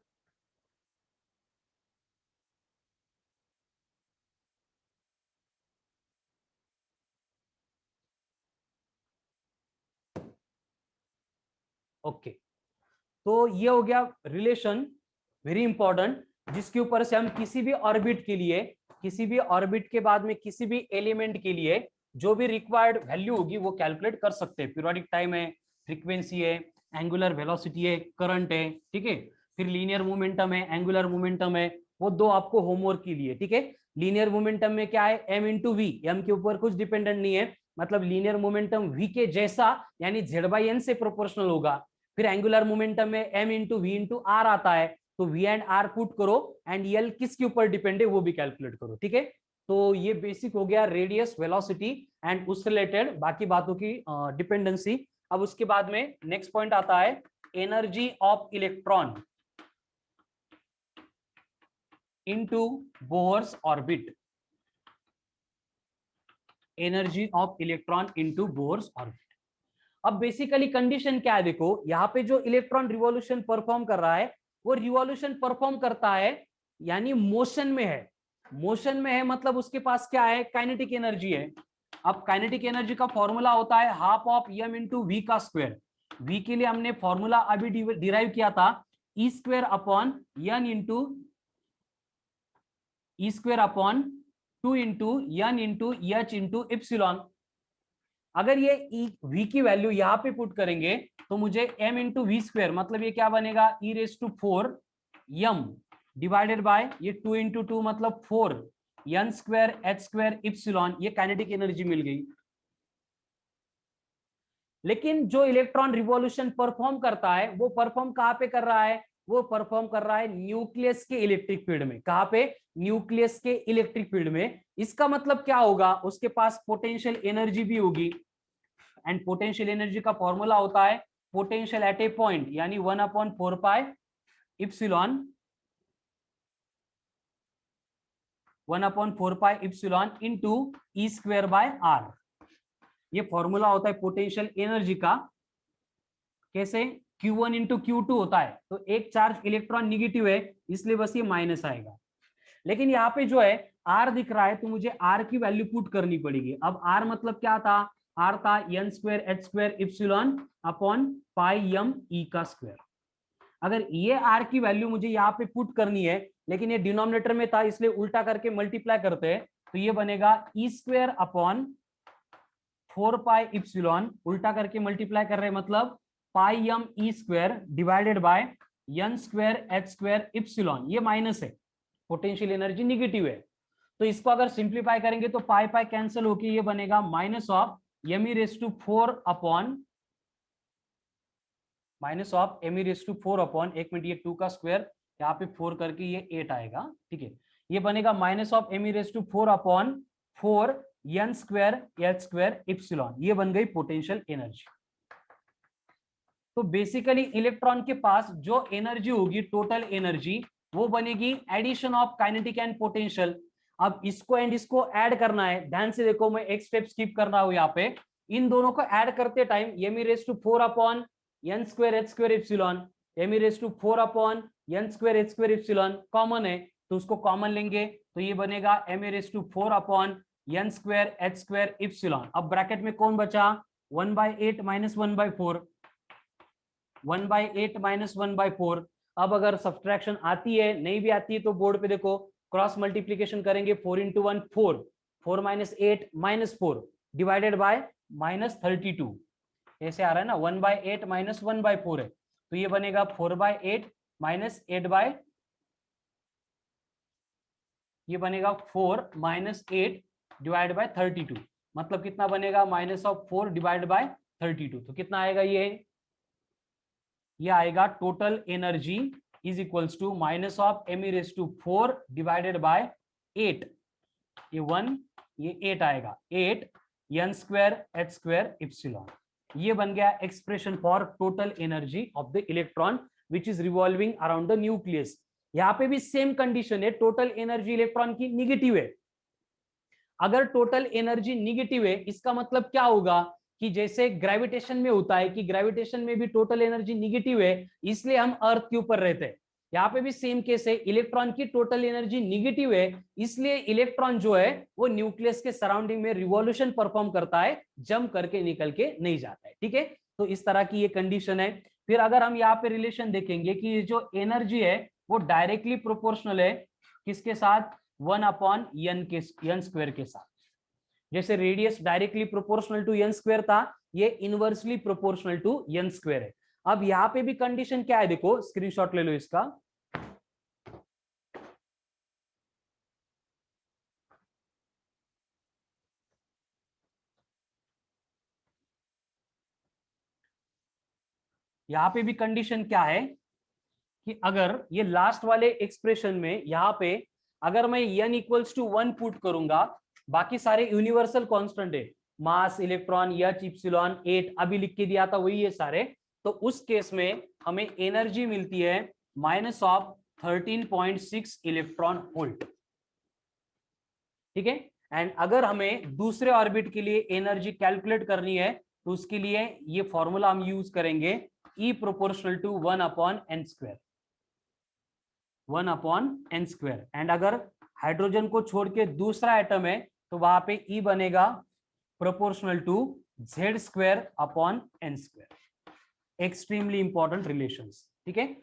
ओके, तो ये हो गया रिलेशन, वेरी इंपॉर्टेंट, जिसके ऊपर से हम किसी भी ऑर्बिट के लिए, किसी भी ऑर्बिट के बाद में किसी भी एलिमेंट के लिए जो भी रिक्वायर्ड वैल्यू होगी वो कैलकुलेट कर सकते हैं। पीरियोडिक टाइम है, फ्रीक्वेंसी है, एंगुलर वेलोसिटी है, करंट है, ठीक है। फिर लीनियर मोमेंटम है, एंगुलर मोमेंटम है, वो दो आपको होमवर्क के लिए, ठीक है। लीनियर मोमेंटम में क्या है, एम इंटू वी, एम के ऊपर कुछ डिपेंडेंट नहीं है, मतलब लीनियर मोमेंटम वी के जैसा, यानी जेड बाई एन से प्रोपोर्शनल होगा। फिर एंगुलर मोमेंटम में m into v into r आता है, तो वी एंड आर पुट करो एंड यल किसके ऊपर डिपेंड है वो भी कैलकुलेट करो, ठीक है। तो ये बेसिक हो गया रेडियस, वेलोसिटी एंड उससे रिलेटेड बाकी बातों की डिपेंडेंसी। अब उसके बाद में नेक्स्ट पॉइंट आता है energy of electron into Bohr's orbit, energy of electron into Bohr's orbit. अब बेसिकली कंडीशन क्या है, देखो यहाँ पे जो इलेक्ट्रॉन रिवॉल्यूशन परफॉर्म कर रहा है वो रिवॉल्यूशन परफॉर्म करता है यानी मोशन में है, मोशन में है मतलब उसके पास क्या है, काइनेटिक एनर्जी है। अब काइनेटिक एनर्जी का फॉर्मूला होता है half of m into v का स्क्वायर। वी के लिए हमने फॉर्मूला अभी डिराइव किया था, e square upon n into e square upon 2 into n into h into epsilon. अगर ये वी की वैल्यू यहाँ पे पुट करेंगे तो मुझे m इंटू वी स्क्वायर, मतलब ये क्या बनेगा, e raise to 4 m divided by ये 2 इंटू 2 मतलब 4 n square h square epsilon, ये काइनेटिक एनर्जी मिल गई। लेकिन जो इलेक्ट्रॉन रिवॉल्यूशन परफॉर्म करता है वो परफॉर्म कहां पे कर रहा है, वो परफॉर्म कर रहा है न्यूक्लियस के इलेक्ट्रिक फील्ड में। कहां पे, न्यूक्लियस के इलेक्ट्रिक फील्ड में। इसका मतलब क्या होगा, उसके पास पोटेंशियल एनर्जी भी होगी, एंड पोटेंशियल एनर्जी का फॉर्मूला होता है पोटेंशियल एट ए पॉइंट, यानी 1/4 pi epsilon, 1/4 pi epsilon into e square by r. ये फॉर्मूला होता है पोटेंशियल एनर्जी का। कैसे, Q1 इंटू Q2 होता है, तो एक चार्ज इलेक्ट्रॉन निगेटिव है इसलिए बस ये माइनस आएगा। लेकिन यहाँ पे जो है R दिख रहा है तो मुझे R की वैल्यू पुट करनी पड़ेगी। अब R मतलब क्या था, R था n square h square epsilon upon pi m e का स्क्वायर। अगर ये R की वैल्यू मुझे यहाँ पे पुट करनी है, लेकिन ये डिनोमिनेटर में था इसलिए उल्टा करके मल्टीप्लाई करते हैं, तो ये बनेगा e square upon 4 pi epsilon, उल्टा करके मल्टीप्लाई कर रहे हैं मतलब pi m e square divided by n square h square epsilon. ये माइनस है, पोटेंशियल एनर्जी निगेटिव है, तो इसको अगर सिंप्लीफाई करेंगे तो पाई पाई कैंसिल होके ये बनेगा minus of m e raise to 4 upon minus of m e raise to 4 upon, एक मिनट, ये 2 का स्क्वायर यहाँ पे 4 करके ये 8 आएगा, ठीक है। ये बनेगा minus of m e raise to 4 upon 4 n square h square epsilon. ये बन गई पोटेंशियल एनर्जी। तो बेसिकली इलेक्ट्रॉन के पास जो एनर्जी होगी, टोटल एनर्जी, वो बनेगी addition of kinetic and potential. अब इसको एंड इसको ऐड करना है, ध्यान से देखो, मैं एक स्टेप स्किप कर रहा हूं यहाँ पे। इन दोनों को ऐड करते time m e raise to 4 upon n square h square epsilon, m e raise to 4 upon n square h square epsilon common है, तो उसको कॉमन लेंगे तो ये बनेगा m e raise to 4 upon n square h square epsilon. अब bracket में कौन बचा, 1/8 माइनस 1/4, 1/8 माइनस 1/4। अब अगर सब्सट्रैक्शन आती है, नहीं भी आती है तो बोर्ड पे देखो, क्रॉस मल्टीप्लीकेशन करेंगे, 4 into 1 4, 4 minus 8 minus 4 divided by -32, ऐसे आ रहा है ना, 1/8 माइनस 1/4 है, तो ये बनेगा 4/8 माइनस 8 ये बनेगा 4 माइनस 8 डिवाइड बाय 32, मतलब कितना बनेगा, -4 डिवाइड बाय 32, तो कितना आएगा ये ये आएगा total energy is equals to minus of m⁴ divided by 8, ये 1 ये 8 आएगा, 8 n² h²ε। ये बन गया expression for total energy of the electron which is revolving around the nucleus. यहाँ पे भी सेम कंडीशन है, टोटल एनर्जी इलेक्ट्रॉन की निगेटिव है। अगर टोटल एनर्जी निगेटिव है इसका मतलब क्या होगा कि जैसे ग्रेविटेशन में होता है कि ग्रेविटेशन में भी टोटल एनर्जी निगेटिव है, इसलिए हम अर्थ के ऊपर रहते हैं। यहाँ पे भी सेम केस है, इलेक्ट्रॉन की टोटल एनर्जी निगेटिव है, इसलिए इलेक्ट्रॉन जो है वो न्यूक्लियस के सराउंडिंग में रिवॉल्यूशन परफॉर्म करता है, जंप करके निकल के नहीं जाता है। ठीक है, तो इस तरह की ये कंडीशन है। फिर अगर हम यहाँ पे रिलेशन देखेंगे कि जो एनर्जी है वो डायरेक्टली प्रोपोर्शनल है किसके साथ, 1/n² के साथ। जैसे radius directly proportional to n² था, ये इनवर्सली प्रोपोर्शनल टू n² है। अब यहाँ पे भी कंडीशन क्या है, देखो स्क्रीनशॉट ले लो इसका। यहाँ पे भी कंडीशन क्या है कि अगर ये लास्ट वाले एक्सप्रेशन में यहाँ पे अगर मैं n=1 पुट करूंगा, बाकी सारे यूनिवर्सल कांस्टेंट है, मास, इलेक्ट्रॉन, h, इप्सिलॉन, 8 अभी लिख के दिया था वही है सारे, तो उस केस में हमें एनर्जी मिलती है -13.6 इलेक्ट्रॉन वोल्ट। ठीक है, एंड अगर हमें दूसरे ऑर्बिट के लिए एनर्जी कैलकुलेट करनी है तो उसके लिए ये फॉर्मूला हम यूज करेंगे, E proportional to 1/n², 1/n²। And अगर हाइड्रोजन को छोड़ के दूसरा एटम है तो वहां पे E बनेगा proportional to Z²/n²। Extremely important relations. ठीक है,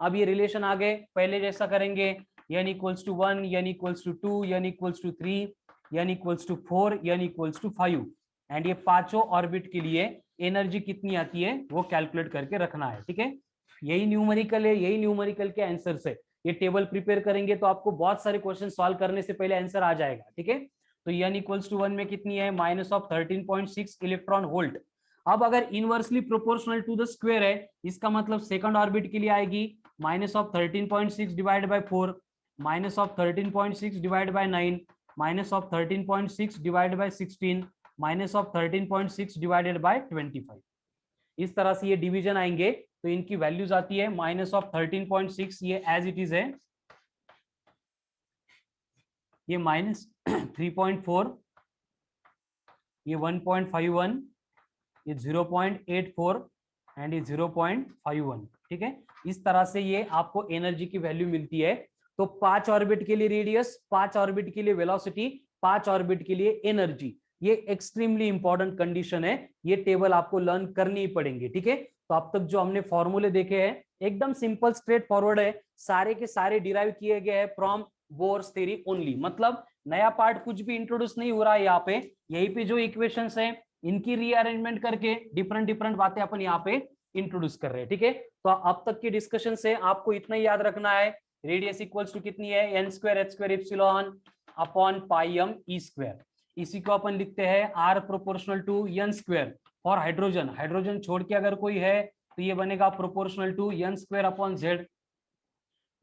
अब ये रिलेशन आ गए, पहले जैसा करेंगे, n=1, n=2, n=3, n=4, n=5, and ये पांचों ऑर्बिट के लिए एनर्जी कितनी आती है वो कैलकुलेट करके रखना है। ठीक है, यही न्यूमेरिकल है, यही न्यूमेरिकल के आंसर है। ये टेबल प्रिपेयर करेंगे तो आपको बहुत सारे क्वेश्चन सॉल्व करने से पहले आंसर आ जाएगा। ठीक है, तो n=1 में कितनी है, -13.6 इलेक्ट्रॉन वोल्ट। अब अगर inversely proportional to the square है, इसका मतलब सेकंड ऑर्बिट के लिए आएगी -13.6 divide by 4, -13.6 divide by 9, -13.6 divide by 16, -13.6 divided by 25। इस तरह से ये डिवीजन आएंगे तो इनकी वैल्यूज आती है -13.6, ये एज इट इज है, ये -3.4, ये 1.51, ये 0.84 एंड ये 0.51। ठीक है, इस तरह से ये आपको एनर्जी की वैल्यू मिलती है। तो 5 ऑर्बिट के लिए रेडियस, 5 ऑर्बिट के लिए वेलोसिटी, 5 ऑर्बिट के लिए एनर्जी, ये एक्सट्रीमली इंपॉर्टेंट कंडीशन है, ये टेबल आपको लर्न करनी ही पड़ेंगे। ठीक है, तो अब तक जो हमने फॉर्मूले देखे हैं एकदम सिंपल स्ट्रेट फॉरवर्ड है, सारे के सारे डिराइव किए गए हैं फ्रॉम बोर्स थ्योरी ओनली, मतलब नया पार्ट कुछ भी इंट्रोड्यूस नहीं हो रहा है यहाँ पे। यहीं पे जो इक्वेशंस हैं इनकी रीअरेंजमेंट करके डिफरेंट डिफरेंट बातें अपन यहाँ पे इंट्रोड्यूस कर रहे हैं। ठीक है, तो अब तक की डिस्कशन से आपको इतना याद रखना है, रेडियस इक्वल्स टू कितनी है, n²h²ε/πm⁴। इसी को अपन लिखते हैं r proportional to n² for hydrogen, hydrogen छोड़ के अगर कोई है तो ये बनेगा प्रोपोर्शनल टू n²/z।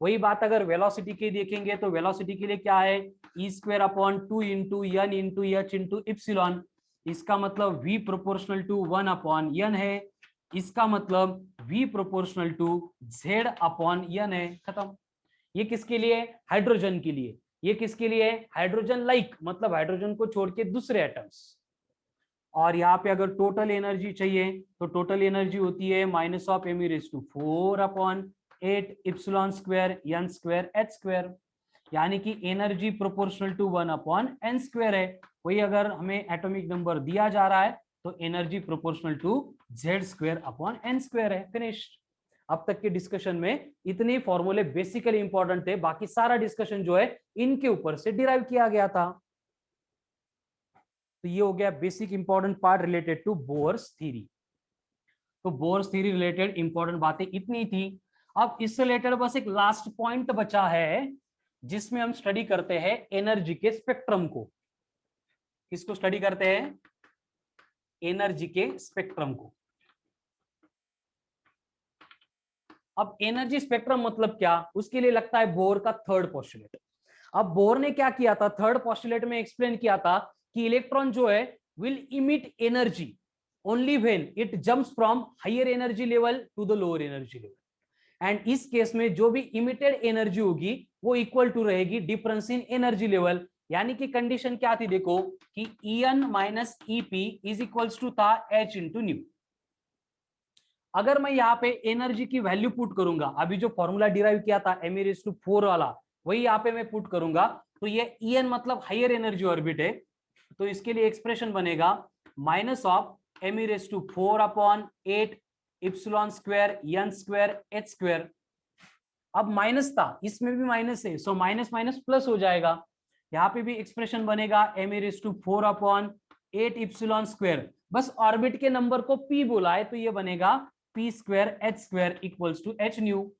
वही बात अगर वेलोसिटी की देखेंगे तो वेलोसिटी के लिए क्या है, E²/2 into n into h into epsilon, इसका मतलब v प्रोपोर्शनल टू 1/n है, इसका मतलब v प्रोपोर्शनल टू z/n है, खत्म। ये किसके लिए, हाइड्रोजन के लिए। ये किसके लिए, हाइड्रोजन लाइक, मतलब हाइड्रोजन को छोड़ के दूसरे एटम्स। और यहाँ पे अगर टोटल एनर्जी चाहिए तो टोटल एनर्जी होती है -m⁴/8 ε² n² h², यानी कि एनर्जी प्रोपोर्शनल टू 1/n² है। वही अगर हमें एटॉमिक नंबर दिया जा रहा है तो एनर्जी प्रोपोर्शनल टू Z²/n² है, फिनिश्ड। अब तक के डिस्कशन में इतने फॉर्मूले बेसिकली इंपॉर्टेंट थे, बाकी सारा डिस्कशन जो है इनके ऊपर से डिराइव किया गया था। तो ये हो गया basic important part related to Bohr's theory. तो बोर्स थ्योरी रिलेटेड इंपॉर्टेंट बातें इतनी थी। अब इससे रिलेटेड बस एक लास्ट पॉइंट बचा है जिसमें हम स्टडी करते हैं एनर्जी के स्पेक्ट्रम को। किसको स्टडी करते हैं, एनर्जी के स्पेक्ट्रम को। अब एनर्जी स्पेक्ट्रम मतलब क्या, उसके लिए लगता है बोर का थर्ड पोस्टुलेट। अब बोर ने क्या किया था, थर्ड पोस्टुलेट में एक्सप्लेन किया था कि इलेक्ट्रॉन जो है will emit energy only when it jumps from higher energy level to the lower energy level. And इस केस में जो भी इमिटेड एनर्जी होगी वो इक्वल टू रहेगी डिफरेंस इन एनर्जी लेवल। यानी कि कंडीशन क्या थी देखो कि En माइनस ईपी इज इक्वल्स टू था H इंटू न्यू। अगर मैं यहाँ पे एनर्जी की वैल्यू पुट करूंगा, अभी जो फॉर्मूला डिराइव किया था m⁴ वाला, वही यहाँ पे मैं पुट करूंगा, तो ये En मतलब हायर एनर्जी ऑर्बिट है, तो इसके लिए एक्सप्रेशन बनेगा minus of m⁴ upon 8 epsilon square n square h square. अब माइनस था, इसमें भी माइनस है, सो माइनस माइनस प्लस हो जाएगा। यहाँ पे भी एक्सप्रेशन बनेगा m⁴ अपॉन 8 इप्सिलॉन स्क्वायर, बस ऑर्बिट के नंबर को p बोला है तो ये बनेगा p square h square equals to h nu.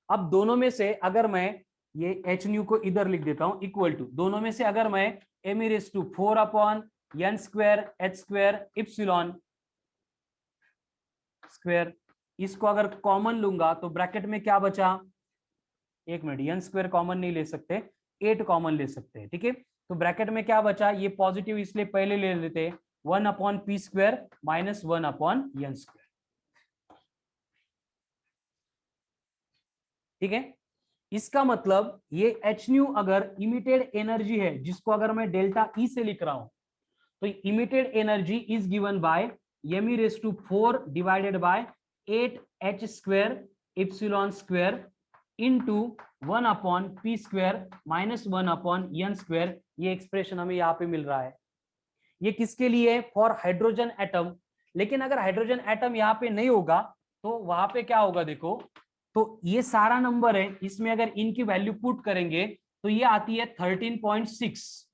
अब दोनों में से अगर मैं ये h न्यू को इधर लिख देता हूं इक्वल टू, दोनों में से अगर मैं m⁴ upon n square h square epsilon square, इसको अगर कॉमन लूंगा तो ब्रैकेट में क्या बचा, एक मिनट, n स्क्वायर कॉमन नहीं ले सकते, 8 कॉमन ले सकते हैं, ठीक है। तो ब्रैकेट में क्या बचा, ये पॉजिटिव इसलिए पहले ले लेते, 1 upon p square minus 1 upon n square, ठीक है। इसका मतलब ये h न्यू अगर इमिटेड एनर्जी है, जिसको अगर मैं डेल्टा ई से लिख रहा हूं, तो emitted energy is given by m⁴ divided bye 8h square epsilon square into 1 upon p square minus 1 upon n square. ये एक्सप्रेशन हमें यहाँ पे मिल रहा है। ये किसके लिए, फॉर हाइड्रोजन एटम। लेकिन अगर हाइड्रोजन एटम यहाँ पे नहीं होगा तो वहां पे क्या होगा देखो, तो ये सारा नंबर है, इसमें अगर इनकी वैल्यू पुट करेंगे तो ये आती है 13.6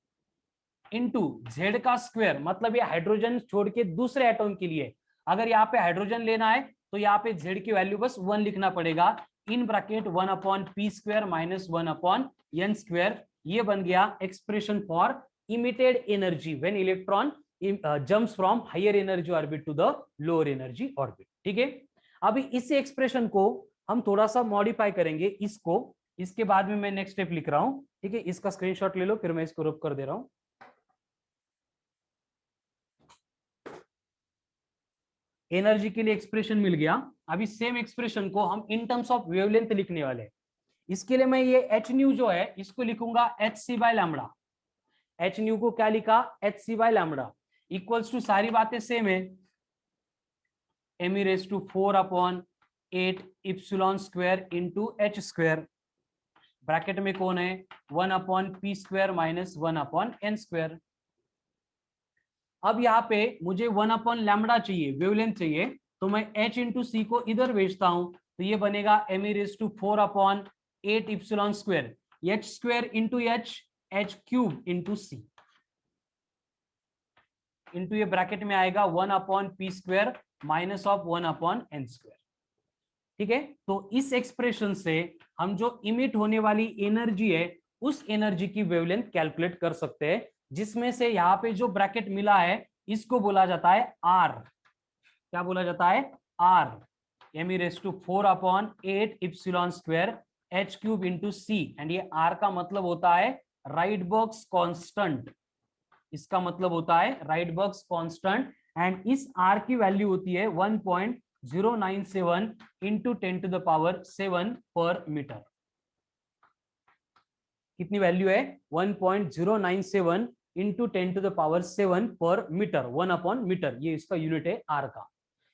इंटू जेड का स्क्वायर, मतलब ये हाइड्रोजन छोड़ के दूसरे एटम के लिए। अगर यहाँ पे हाइड्रोजन लेना है तो यहाँ पे जेड की वैल्यू बस 1 लिखना पड़ेगा, in bracket 1 upon p square minus 1 upon n square. ये बन गया expression for emitted energy when electron jumps from higher energy orbit to the lower energy orbit, ठीक है। अभी इस एक्सप्रेशन को हम थोड़ा सा मॉडिफाई करेंगे इसको, इसके बाद में मैं नेक्स्ट स्टेप लिख रहा हूं, ठीक है। इसका स्क्रीनशॉट ले लो, फिर मैं इसको रब कर दे रहा हूं। एनर्जी के लिए एक्सप्रेशन मिल गया। अभी सेम एक्सप्रेशन को हम इन टर्म्स ऑफ वेवलेंथ लिखने वाले हैं। इसके लिए मैं ये एच न्यू जो है इसको लिखूंगा h c by lambda. H nu को क्या लिखा, h c by lambda equals to, सारी बातें सेम है, m⁴ upon 8 epsilon square into h square, bracket में कौन है 1 upon p square minus 1 upon n square. अब यहाँ पे मुझे 1 अपॉन लैम्बडा चाहिए, वेवलेंथ चाहिए, तो मैं h इंटू सी को इधर भेजता हूं, तो ये बनेगा m⁴ upon 8 epsilon square, h square into h cube into c, into ये ब्रैकेट में आएगा 1 upon p square minus of 1 upon n square, ठीक है। तो इस एक्सप्रेशन से हम जो इमिट होने वाली एनर्जी है उस एनर्जी की वेवलेंथ कैलकुलेट कर सकते हैं, जिसमें से यहाँ पे जो ब्रैकेट मिला है इसको बोला जाता है R। क्या बोला जाता है, R, m⁴ upon 8 epsilon square h cube into c, and ये R का मतलब होता है राइडबर्ग्स कांस्टेंट। इसका मतलब होता है राइडबर्ग्स कांस्टेंट, एंड इस R की वैल्यू होती है 1.097 इंटू 10 टू द पावर 7 पर मीटर। कितनी वैल्यू है, 1.097 इंटू 10 टू द पावर 7 पर मीटर, 1 अपॉन मीटर, ये इसका यूनिट है R का।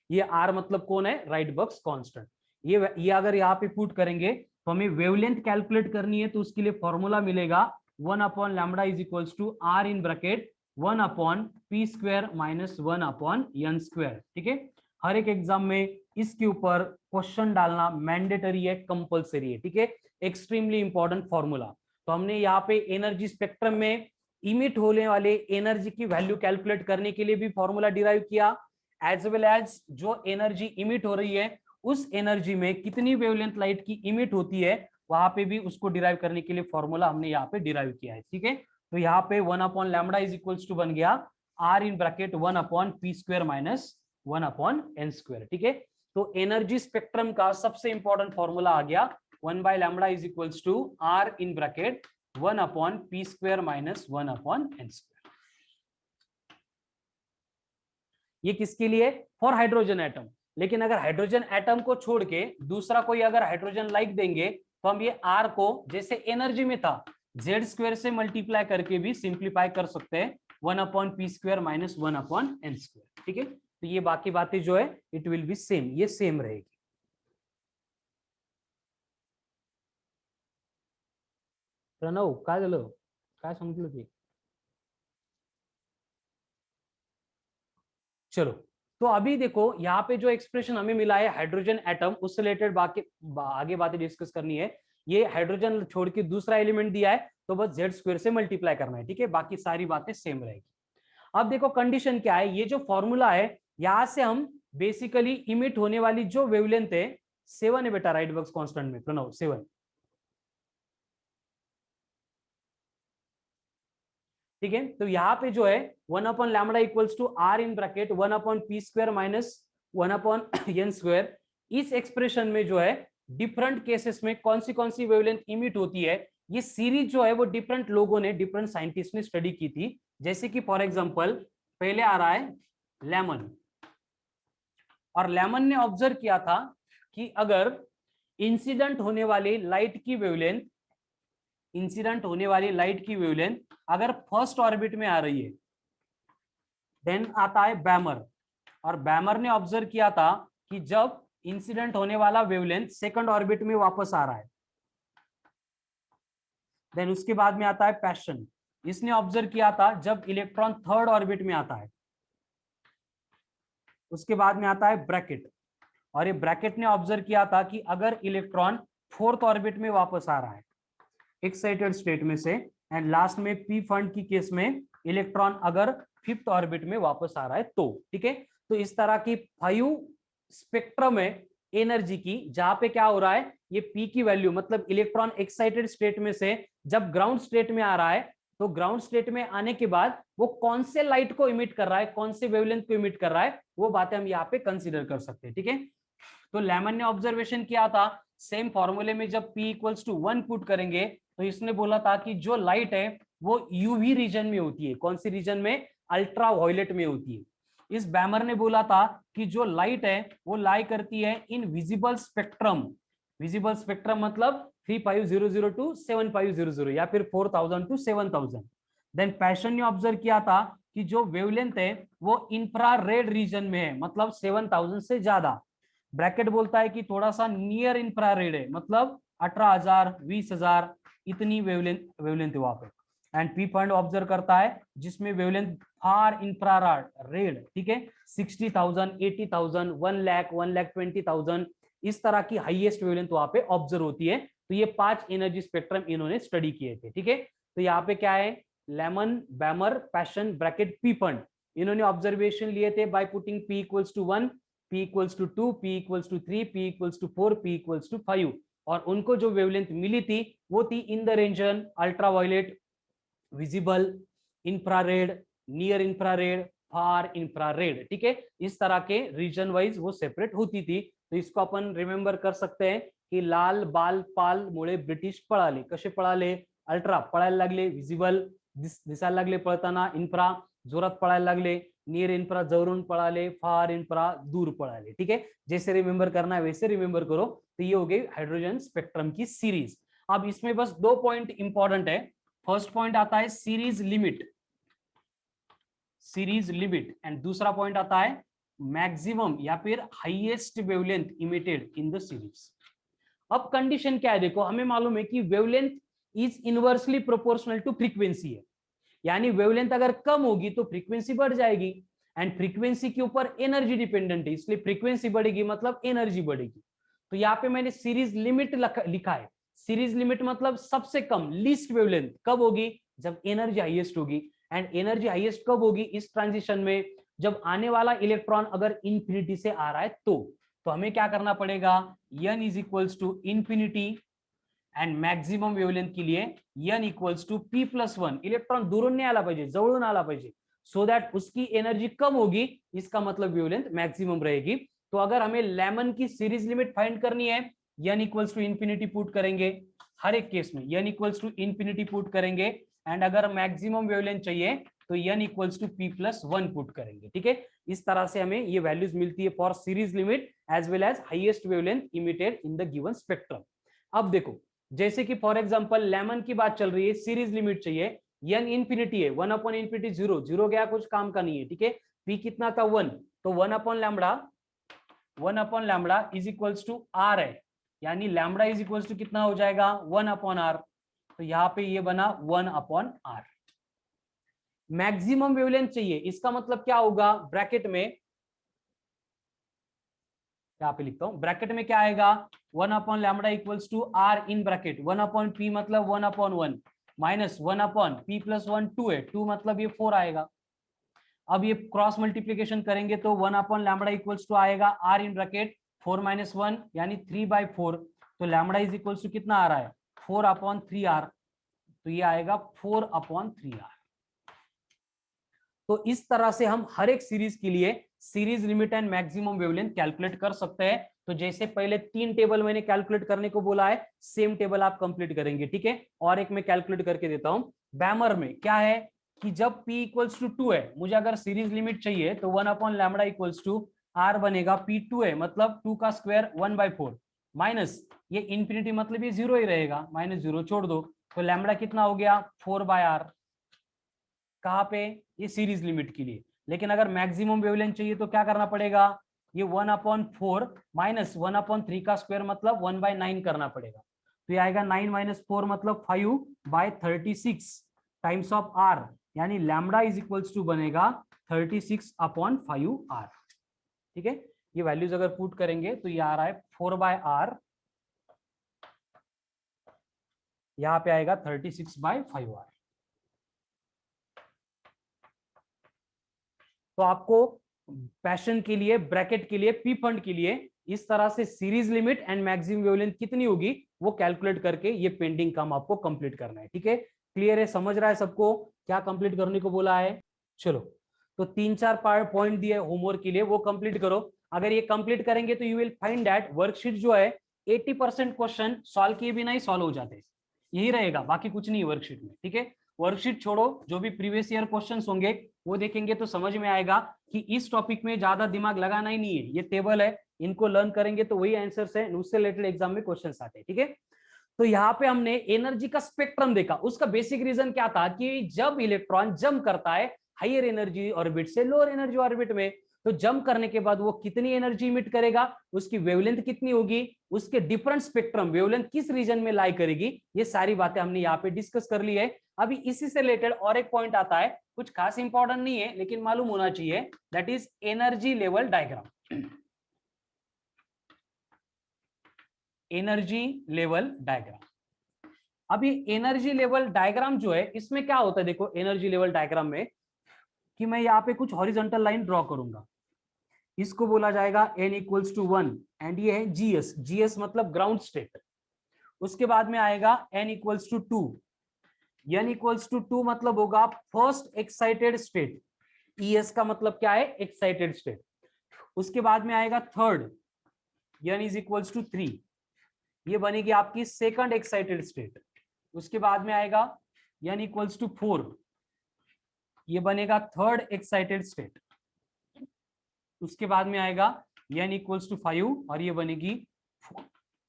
ये R मतलब कौन है, राइडबर्ग्स कांस्टेंट। ये अगर यहाँ पे पुट करेंगे तो हमें वेवलेंथ कैलकुलेट करनी है, तो उसके लिए फॉर्मूला मिलेगा 1 upon lambda is equals to R in bracket 1 upon p square minus 1 upon n square, ठीक है। हर एक एग्जाम में इसके ऊपर क्वेश्चन डालना मैंडेटरी है, कंपलसरी है, ठीक है, एक्सट्रीमली इंपॉर्टेंट फॉर्मूला। तो हमने यहाँ पे एनर्जी स्पेक्ट्रम में इमिट होने वाले एनर्जी की वैल्यू कैलकुलेट करने के लिए भी फॉर्मूला डिराइव किया, एज वेल एज जो एनर्जी इमिट हो रही है उस एनर्जी में कितनी वेवलेंथ लाइट की इमिट होती है वहां पे भी उसको डिराइव करने के लिए फॉर्मूला हमने यहाँ पे डिराइव किया है, ठीक है। तो यहाँ पे 1 upon lambda is equals to बन गया R in bracket 1 upon p square minus 1 upon n square, ठीक है। तो एनर्जी स्पेक्ट्रम का सबसे इंपॉर्टेंट फॉर्मूला आ गया 1/λ is equals to R in bracket 1/p² minus 1/n²। ये किसके लिए? For hydrogen atom. लेकिन अगर हाइड्रोजन एटम को छोड़ के दूसरा कोई अगर हाइड्रोजन लाइक देंगे तो हम ये आर को जैसे एनर्जी में था z² से मल्टीप्लाई करके भी सिंप्लीफाई कर सकते हैं 1/p² माइनस 1/n²। ठीक है, तो ये बाकी बातें जो है इट विल बी सेम, ये सेम रहेगी। प्रणव काय झालं, काय समजलं की? चलो, तो अभी देखो यहाँ पे जो एक्सप्रेशन हमें मिला है हाइड्रोजन एटम, उससे रिलेटेड बाकी आगे बातें डिस्कस करनी है। ये हाइड्रोजन छोड़ के दूसरा एलिमेंट दिया है तो बस z² से मल्टीप्लाई करना है। ठीक है, बाकी सारी बातें सेम रहेगी। अब देखो कंडीशन क्या है, ये जो फॉर्मूला है यहां से हम बेसिकली इमिट होने वाली जो वेवलेंथ है 7 है बेटा राइट वर्क्स कांस्टेंट में, प्रणव 7। ठीक है, तो यहाँ पे जो है 1/λ equals to R in bracket 1/p² minus 1/n²। इस एक्सप्रेशन में जो है डिफरेंट केसेस में कौन सी वेवलेंथ इमिट होती है, ये सीरीज जो है वो डिफरेंट लोगों ने, डिफरेंट साइंटिस्ट ने स्टडी की थी। जैसे कि फॉर एग्जांपल पहले आ रहा है लेमन, और लेमन ने ऑब्जर्व किया था कि अगर इंसिडेंट होने वाली लाइट की वेवलेंथ, अगर फर्स्ट ऑर्बिट में आ रही है, देन आता है बैमर, और बैमर ने ऑब्जर्व किया था कि जब इंसिडेंट होने वाला वेवलेंथ सेकंड ऑर्बिट में वापस आ रहा है, देन उसके बाद में आता है पैशन। इसने ऑब्जर्व किया था जब इलेक्ट्रॉन थर्ड ऑर्बिट में आता है। उसके बाद में आता है ब्रैकेट, और ये ब्रैकेट ने ऑब्जर्व किया था कि अगर इलेक्ट्रॉन फोर्थ ऑर्बिट में वापस आ रहा है एक्साइटेड स्टेट में से, एंड लास्ट में पी फंड की केस में इलेक्ट्रॉन अगर फिफ्थ ऑर्बिट में वापस आ रहा है तो। ठीक है, तो इस तरह की 5 स्पेक्ट्रम है एनर्जी की, जहां पे क्या हो रहा है, ये पी की वैल्यू मतलब इलेक्ट्रॉन एक्साइटेड स्टेट में से जब ग्राउंड स्टेट में आ रहा है, तो ग्राउंड स्टेट में आने के बाद वो कौन से लाइट को इमिट कर रहा है, कौन से वेवलेंथ को इमिट कर रहा है, वो बातें हम यहाँ पे कंसीडर कर सकते हैं। ठीक है, तो लेमन ने ऑब्जर्वेशन किया था, सेम फॉर्मूले में जब P इक्वल्स टू 1 पुट करेंगे तो इसने बोला था कि जो लाइट है वो यूवी रीजन में होती है। कौन सी रीजन में? अल्ट्रा वायलेट में होती है। इस बैमर ने बोला था कि जो लाइट है वो लाई करती है in visible spectrum. Visible spectrum मतलब 35000 टू 7500 या फिर 4000 टू 7000। देन पैशन ने ऑब्जर्व किया था कि जो वेवलेंथ है वो इंफ्रारेड रीजन में है, मतलब 7000 से ज्यादा। ब्रैकेट बोलता है कि थोड़ा सा नियर इंफ्रारेड है, मतलब 18000 20000 इतनी वेवलेंथ है वहां पे। एंड पी फंड ऑब्जर्व करता है जिसमें वेवलेंथ फार इंफ्रारेड, ठीक है, 60,000 80,000 1 लाख 1,20,000 इस तरह की हाईएस्ट वेवलेंथ वहां पे ऑब्जर्व होती है। तो ये 5 एनर्जी स्पेक्ट्रम इन्होंने स्टडी किए थे। ठीक है, तो यहाँ पे क्या है, Lyman, Balmer, Paschen, Brackett, Pfund, इन्होंने ऑब्जर्वेशन लिए थे by putting P equals to 1, P equals to 2, P equals to 3, P equals to 4, P equals to 5, और उनको जो वेवलेंथ मिली थी वो थी in the region ultraviolet, visible, infrared, near infrared, far infrared. ठीक है, इस तरह के रीजन वाइज वो सेपरेट होती थी। तो इसको अपन रिमेंबर कर सकते हैं की लाल बाल पाल मुळे ब्रिटिश पळाले. कसे पळाले? अल्ट्रा पळायला लागले, विजिबल दिसायला लागले पळताना, इन्फ्रा जोरात पळायला लागले, नियर इन्फ्रा जवळून पळाले, फार इन्फ्रा दूर पळाले. ठीक है, जैसे रिमेंबर करना है वैसे रिमेंबर करो. तो ये हो गई हाइड्रोजन स्पेक्ट्रम की सीरीज. अब इसमें बस 2 पॉइंट इंपॉर्टेंट है. फर्स्ट पॉइंट आता है सीरीज लिमिट, एंड दूसरा पॉइंट आता है मैक्सिमम या फिर highest wavelength emitted in the series. अब कंडीशन क्या है, देखो हमें मालूम है कि wavelength is inversely proportional to frequency है, यानी वेवलेंथ अगर कम होगी तो फ्रीक्वेंसी बढ़ जाएगी, एंड फ्रीक्वेंसी के ऊपर एनर्जी डिपेंडेंट है, इसलिए फ्रीक्वेंसी बढ़ेगी मतलब एनर्जी बढ़ेगी. तो यहाँ पे मैंने सीरीज लिमिट लिखा है. सीरीज लिमिट मतलब सबसे कम, लीस्ट वेवलेंथ कब होगी? जब एनर्जी हाईएस्ट होगी. एंड एनर्जी हाईएस्ट कब होगी इस ट्रांजिशन में? जब आने वाला इलेक्ट्रॉन अगर इंफिनिटी से आ रहा है तो हमें क्या करना पड़ेगा, n is equals to infinity, and maximum wavelength के लिए n equals to p+1. Electron दूरून नहीं आला पाहिजे, जवळून आला पाहिजे, सो दैट उसकी एनर्जी कम होगी, इसका मतलब वेवलेंथ मैक्सिमम रहेगी. तो अगर हमें लेमन की सीरीज लिमिट फाइंड करनी है, n equals to infinity put करेंगे, हर एक केस में n equals to infinity put करेंगे, एंड अगर मैक्सिमम वेवलेंथ चाहिए तो n equals to p+1 put करेंगे। ठीक है, इस तरह से हमें ये वैल्यूज मिलती है for series limit as well as highest wavelength emitted in the given spectrum. अब देखो, जैसे कि फॉर एग्जांपल लेमन की बात चल रही है, सीरीज लिमिट चाहिए, n इंफिनिटी है, 1/∞ 0 0 गया, कुछ काम का नहीं है। ठीक है, p कितना था 1, तो 1/λ इज इक्वल्स टू r है, यानी लैम्बडा इज इक्वल्स टू कितना हो जाएगा 1/r, तो यहाँ पे ये बना 1/r। मैक्सिमम वेवलेंथ चाहिए, इसका मतलब क्या होगा, ब्रैकेट में यहाँ पे लिखता हूं, ब्रैकेट में क्या आएगा 1/λ equals to r in bracket 1/p मतलब 1/1 माइनस 1/p+1 2 है, 2 मतलब ये 4 आएगा। अब ये क्रॉस मल्टीप्लीकेशन करेंगे तो 1/λ इक्वल्स टू आएगा r इन ब्रैकेट 4 - 1 यानी 3/4, तो लैम्बडा इज इक्वल्स टू कितना आ रहा है 4/3r, तो ये आएगा 4/3r। तो इस तरह से हम हर एक सीरीज के लिए series limit and maximum wavelength calculate कर सकते हैं। तो जैसे पहले 3 टेबल मैंने कैलकुलेट करने को बोला है, सेम टेबल आप कंप्लीट करेंगे। ठीक है, और एक मैं कैलकुलेट करके देता हूं। बैमर में क्या है कि जब p इक्वल्स टू 2 है, मुझे अगर सीरीज लिमिट चाहिए तो 1/λ इक्वल्स टू r बनेगा, p2 है मतलब 2 का स्क्वायर 1/4 माइनस ये इंफिनिटी मतलब ये 0 ही रहेगा, -0 छोड़ दो, तो लैम्बडा कितना हो गया 4/r। कहाँ पे, ये सीरीज लिमिट के लिए। लेकिन अगर मैक्सिमम वेवलेंथ चाहिए तो क्या करना पड़ेगा, ये 1/4 माइनस 1/3 का स्क्वायर मतलब 1/9 करना पड़ेगा, तो ये आएगा 9 - 4 मतलब 5/36 टाइम्स ऑफ r, यानी लैम्बडा इज इक्वल्स टू बनेगा 36/5r। ठीक है, ये वैल्यूज अगर पुट करेंगे तो ये आ रहा है 4/r, यहाँ पे आएगा 36/5r। तो आपको पैशन के लिए, ब्रैकेट के लिए, पी फंड के लिए इस तरह से series limit and maximum wavelength कितनी होगी वो कैलकुलेट करके ये पेंडिंग काम आपको कंप्लीट करना है। ठीक है, क्लियर है, समझ रहा है सबको क्या कंप्लीट करने को बोला है। चलो, तो 3-4 पॉइंट दिए होमवर्क के लिए, वो कंप्लीट करो। अगर ये कंप्लीट करेंगे तो you will find that worksheet जो है 80% क्वेश्चन सॉल्व किए बिना ही सॉल्व हो जाते हैं, यही रहेगा, बाकी कुछ नहीं वर्कशीट में। ठीक है, वर्कशीट छोड़ो, जो भी प्रीवियस ईयर क्वेश्चंस होंगे वो देखेंगे तो समझ में आएगा कि इस टॉपिक में ज्यादा दिमाग लगाना ही नहीं है, ये टेबल है, इनको लर्न करेंगे तो वही आंसर्स है, उससे रिलेटेड एग्जाम में क्वेश्चंस आते हैं। ठीक है, तो यहाँ पे हमने एनर्जी का स्पेक्ट्रम देखा। उसका बेसिक रीजन क्या था कि जब इलेक्ट्रॉन जंप करता है हायर एनर्जी ऑर्बिट से लोअर एनर्जी ऑर्बिट में, तो जंप करने के बाद वो कितनी एनर्जी इमिट करेगा, उसकी वेवलेंथ कितनी होगी, उसके डिफरेंट स्पेक्ट्रम वेवलेंथ किस रीजन में लाई करेगी, ये सारी बातें हमने यहाँ पे डिस्कस कर ली है। अभी इसी से रिलेटेड और एक पॉइंट आता है, कुछ खास इंपॉर्टेंट नहीं है लेकिन मालूम होना चाहिए, that is energy level diagram. Energy level diagram. अभी एनर्जी लेवल डायग्राम जो है इसमें क्या होता है, देखो एनर्जी लेवल डायग्राम में कि मैं यहाँ पे कुछ हॉरिजॉन्टल लाइन ड्रॉ करूंगा, इसको बोला जाएगा n इक्वल्स टू 1 एंड ये है जीएस, जीएस मतलब ग्राउंड स्टेट। उसके बाद में आएगा n equals to 2, n equals to 2 मतलब होगा फर्स्ट एक्साइटेड स्टेट, ES का मतलब क्या है एक्साइटेड स्टेट। उसके बाद में आएगा third, n is equals to 3, ये बनेगी आपकी सेकंड एक्साइटेड स्टेट। उसके बाद में आएगा n इक्वल्स टू 4, ये बनेगा थर्ड एक्साइटेड स्टेट। उसके बाद में आएगा n इक्वल्स टू 5 और ये बनेगी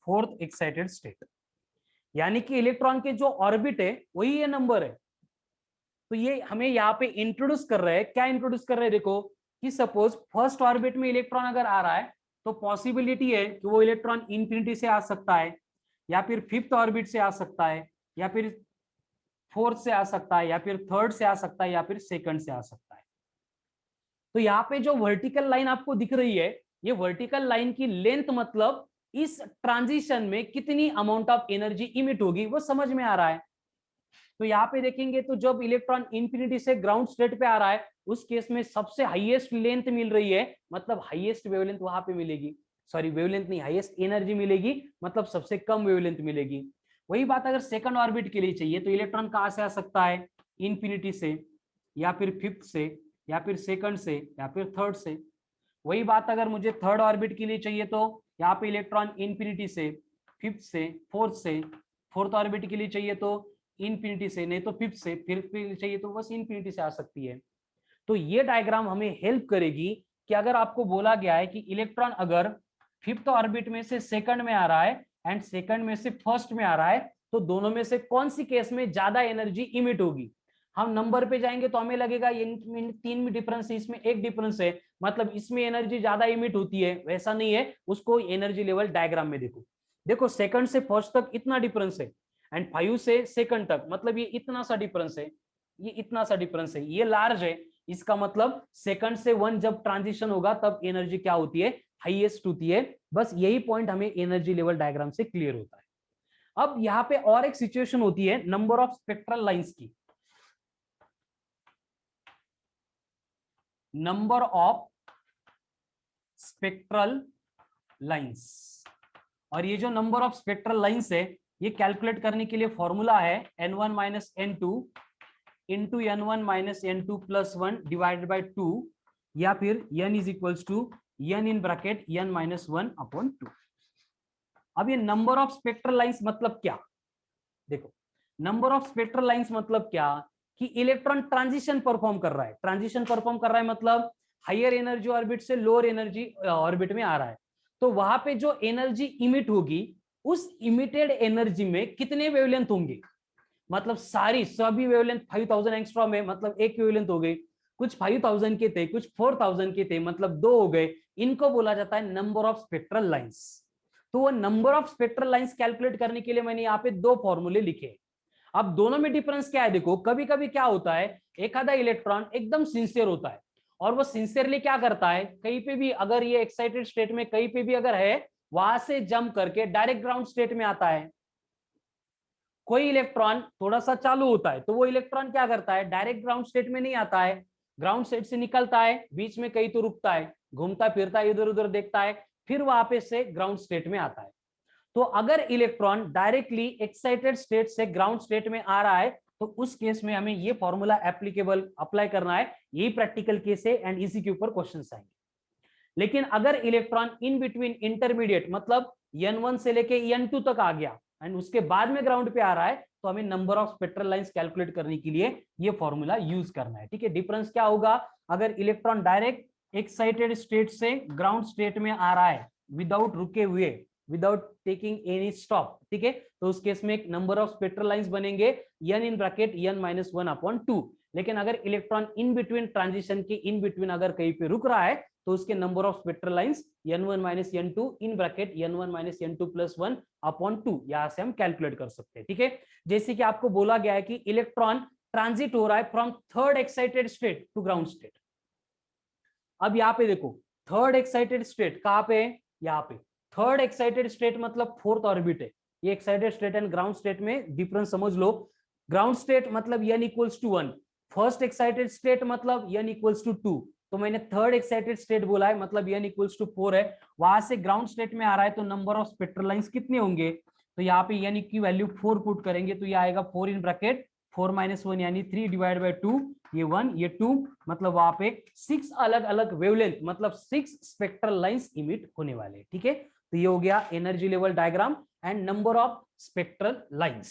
फोर्थ एक्साइटेड स्टेट। यानी कि इलेक्ट्रॉन के जो ऑर्बिट है वही ये नंबर है। तो ये हमें यहाँ पे इंट्रोड्यूस कर रहे हैं, क्या इंट्रोड्यूस कर रहे हैं, देखो कि सपोज फर्स्ट ऑर्बिट में इलेक्ट्रॉन अगर आ रहा है तो पॉसिबिलिटी है कि वो इलेक्ट्रॉन इंफिनिटी से आ सकता है, या फिर फिफ्थ ऑर्बिट से आ सकता है, या फिर फोर्थ से आ सकता है, या फिर थर्ड से आ सकता है, या फिर सेकंड से आ सकता है। तो यहाँ पे जो वर्टिकल लाइन आपको दिख रही है, ये वर्टिकल लाइन की लेंथ मतलब इस ट्रांजिशन में कितनी अमाउंट ऑफ एनर्जी इमिट होगी वो समझ में आ रहा है। तो यहाँ पे देखेंगे तो जब इलेक्ट्रॉन इंफिनिटी से ग्राउंड स्टेट पे आ रहा है उस केस में सबसे हाईएस्ट लेंथ मिल रही है, मतलब हाईएस्ट वेवलेंथ वहां पे मिलेगी, सॉरी वेवलेंथ नहीं, हाईएस्ट एनर्जी मिलेगी, मतलब सबसे कम वेवलेंथ मिलेगी। वही बात अगर सेकंड ऑर्बिट के लिए चाहिए तो इलेक्ट्रॉन कहाँ से आ सकता है, इंफिनिटी से, या फिर फिफ्थ से, या फिर सेकंड से, या फिर थर्ड से। वही बात अगर मुझे थर्ड ऑर्बिट के लिए चाहिए तो यहाँ पे इलेक्ट्रॉन इन्फिनिटी से, फिफ्थ से, फोर्थ से, फोर्थ ऑर्बिट के लिए चाहिए तो इन्फिनिटी से, नहीं तो फिफ्थ से, फिफ्थ के लिए चाहिए तो बस इन्फिनिटी से आ सकती है। तो ये डायग्राम हमें हेल्प करेगी कि अगर आपको बोला गया है कि इलेक्ट्रॉन अगर फिफ्थ ऑर्बिट में से सेकंड में आ रहा है एंड सेकंड में से फर्स्ट में आ रहा है, तो दोनों में से कौन सी केस में ज्यादा एनर्जी इमिट होगी। हम नंबर पे जाएंगे तो हमें लगेगा ये तीन में डिफरेंस है, इसमें एक डिफरेंस है, मतलब इसमें एनर्जी ज्यादा इमिट होती है। वैसा नहीं है, उसको एनर्जी लेवल डायग्राम में देखो। देखो सेकंड से फर्स्ट तक इतना डिफरेंस है एंड 5 से सेकंड तक, मतलब ये इतना सा डिफरेंस है, ये इतना सा डिफरेंस है, ये लार्ज है। इसका मतलब सेकंड से 1 जब ट्रांजिशन होगा तब एनर्जी क्या होती है, हाईएस्ट होती है। बस यही पॉइंट हमें एनर्जी लेवल डायग्राम से क्लियर होता है। अब यहाँ पे और एक सिचुएशन होती है नंबर ऑफ स्पेक्ट्रल लाइंस की। नंबर ऑफ स्पेक्ट्रल लाइंस, और ये जो नंबर ऑफ स्पेक्ट्रल लाइंस है ये कैलकुलेट करने के लिए फॉर्मूला है n1 minus n2 into n1 minus n2 plus 1 divided by 2, या फिर n is equals to n in bracket n minus 1 upon 2। अब ये नंबर ऑफ स्पेक्ट्रल लाइंस मतलब क्या, देखो नंबर ऑफ स्पेक्ट्रल लाइंस मतलब क्या कि इलेक्ट्रॉन ट्रांजिशन परफॉर्म कर रहा है। ट्रांजिशन परफॉर्म कर रहा है मतलब हायर एनर्जी ऑर्बिट से लोअर एनर्जी ऑर्बिट में आ रहा है। तो वहां पे जो एनर्जी इमिट होगी उस इमिटेड एनर्जी में कितने वेवलेंथ होंगे, मतलब सारी सभी वेवलेंथ 5000 एंगस्ट्रॉम है, मतलब एक वेवलेंथ हो गई। कुछ 5000 के थे, कुछ 4000 के थे, मतलब दो हो गए। इनको बोला जाता है नंबर ऑफ स्पेक्ट्रल लाइंस। तो वो number of spectral lines calculate करने के लिए मैंने यहाँ पे दो फॉर्मूले लिखे। अब दोनों में डिफरेंस क्या है, देखो कभी कभी क्या होता है, एक आधा इलेक्ट्रॉन एकदम सिंसियर होता है और वो सिंसियरली क्या करता है, कहीं पे भी अगर ये एक्साइटेड स्टेट में कहीं पे भी अगर है, वहां से जंप करके डायरेक्ट ग्राउंड स्टेट में आता है। कोई इलेक्ट्रॉन थोड़ा सा चालू होता है तो वो इलेक्ट्रॉन क्या करता है, डायरेक्ट ग्राउंड स्टेट में नहीं आता है, ग्राउंड स्टेट से निकलता है, बीच में कहीं तो रुकता है, घूमता फिरता है, इधर उधर देखता है, फिर वापस से ग्राउंड स्टेट में आता है। तो अगर इलेक्ट्रॉन डायरेक्टली एक्साइटेड स्टेट से ग्राउंड स्टेट में आ रहा है तो उस केस में हमें ये फॉर्मूला एप्लीकेबल अप्लाई करना है। यही प्रैक्टिकल केस है एंड इसी के ऊपर क्वेश्चंस आएंगे। लेकिन अगर इलेक्ट्रॉन इन बिटवीन इंटरमीडिएट मतलब n1 से लेके n2 तक आ गया एंड उसके बाद में ग्राउंड पे आ रहा है, तो हमें number of spectral lines calculate करने के लिए ये फॉर्मूला यूज करना है। ठीक है, डिफरेंस क्या होगा, अगर इलेक्ट्रॉन डायरेक्ट एक्साइटेड स्टेट से ग्राउंड स्टेट में आ रहा है विदाउट रुके हुए, विदाउट टेकिंग एनी स्टॉप, ठीक है, तो उस केस में एक नंबर ऑफ स्पेक्ट्रल लाइंस बनेंगे n in bracket n minus 1 upon 2। लेकिन अगर इलेक्ट्रॉन इन बिटवीन ट्रांजिशन के इन बिटवीन अगर कहीं पे रुक रहा है तो उसके number of spectral lines n1 minus n2 in bracket n1 minus n2 plus 1 upon 2, यहां से हम कैलकुलेट कर सकते हैं। ठीक है, जैसे कि आपको बोला गया है कि इलेक्ट्रॉन ट्रांजिट हो रहा है from third excited state to ground state. अब यहाँ पे देखो थर्ड एक्साइटेड स्टेट कहां पे है, यहाँ पे थर्ड एक्साइटेड स्टेट मतलब फोर्थ ऑर्बिट है। ये excited state and ground state में डिफरेंस समझ लो। ग्राउंड स्टेट मतलब n equals to 1, first excited state मतलब n इक्वल्स टू 2, तो मैंने थर्ड एक्साइटेड स्टेट बोला है मतलब n इक्वल्स टू 4 है। वहां से ग्राउंड स्टेट में आ रहा है तो नंबर ऑफ स्पेक्ट्रल लाइंस कितने होंगे, तो यहाँ पे n की वैल्यू 4 पुट करेंगे तो ये आएगा 4 इन ब्रैकेट 4 माइनस 1 यानी 3 डिवाइड बाई 2, ये 1 ये 2, मतलब वहां पे 6 अलग अलग वेवलेंथ मतलब 6 स्पेक्ट्रल लाइंस इमिट होने वाले। ठीक है, तो ये हो गया energy level diagram and number of spectral lines.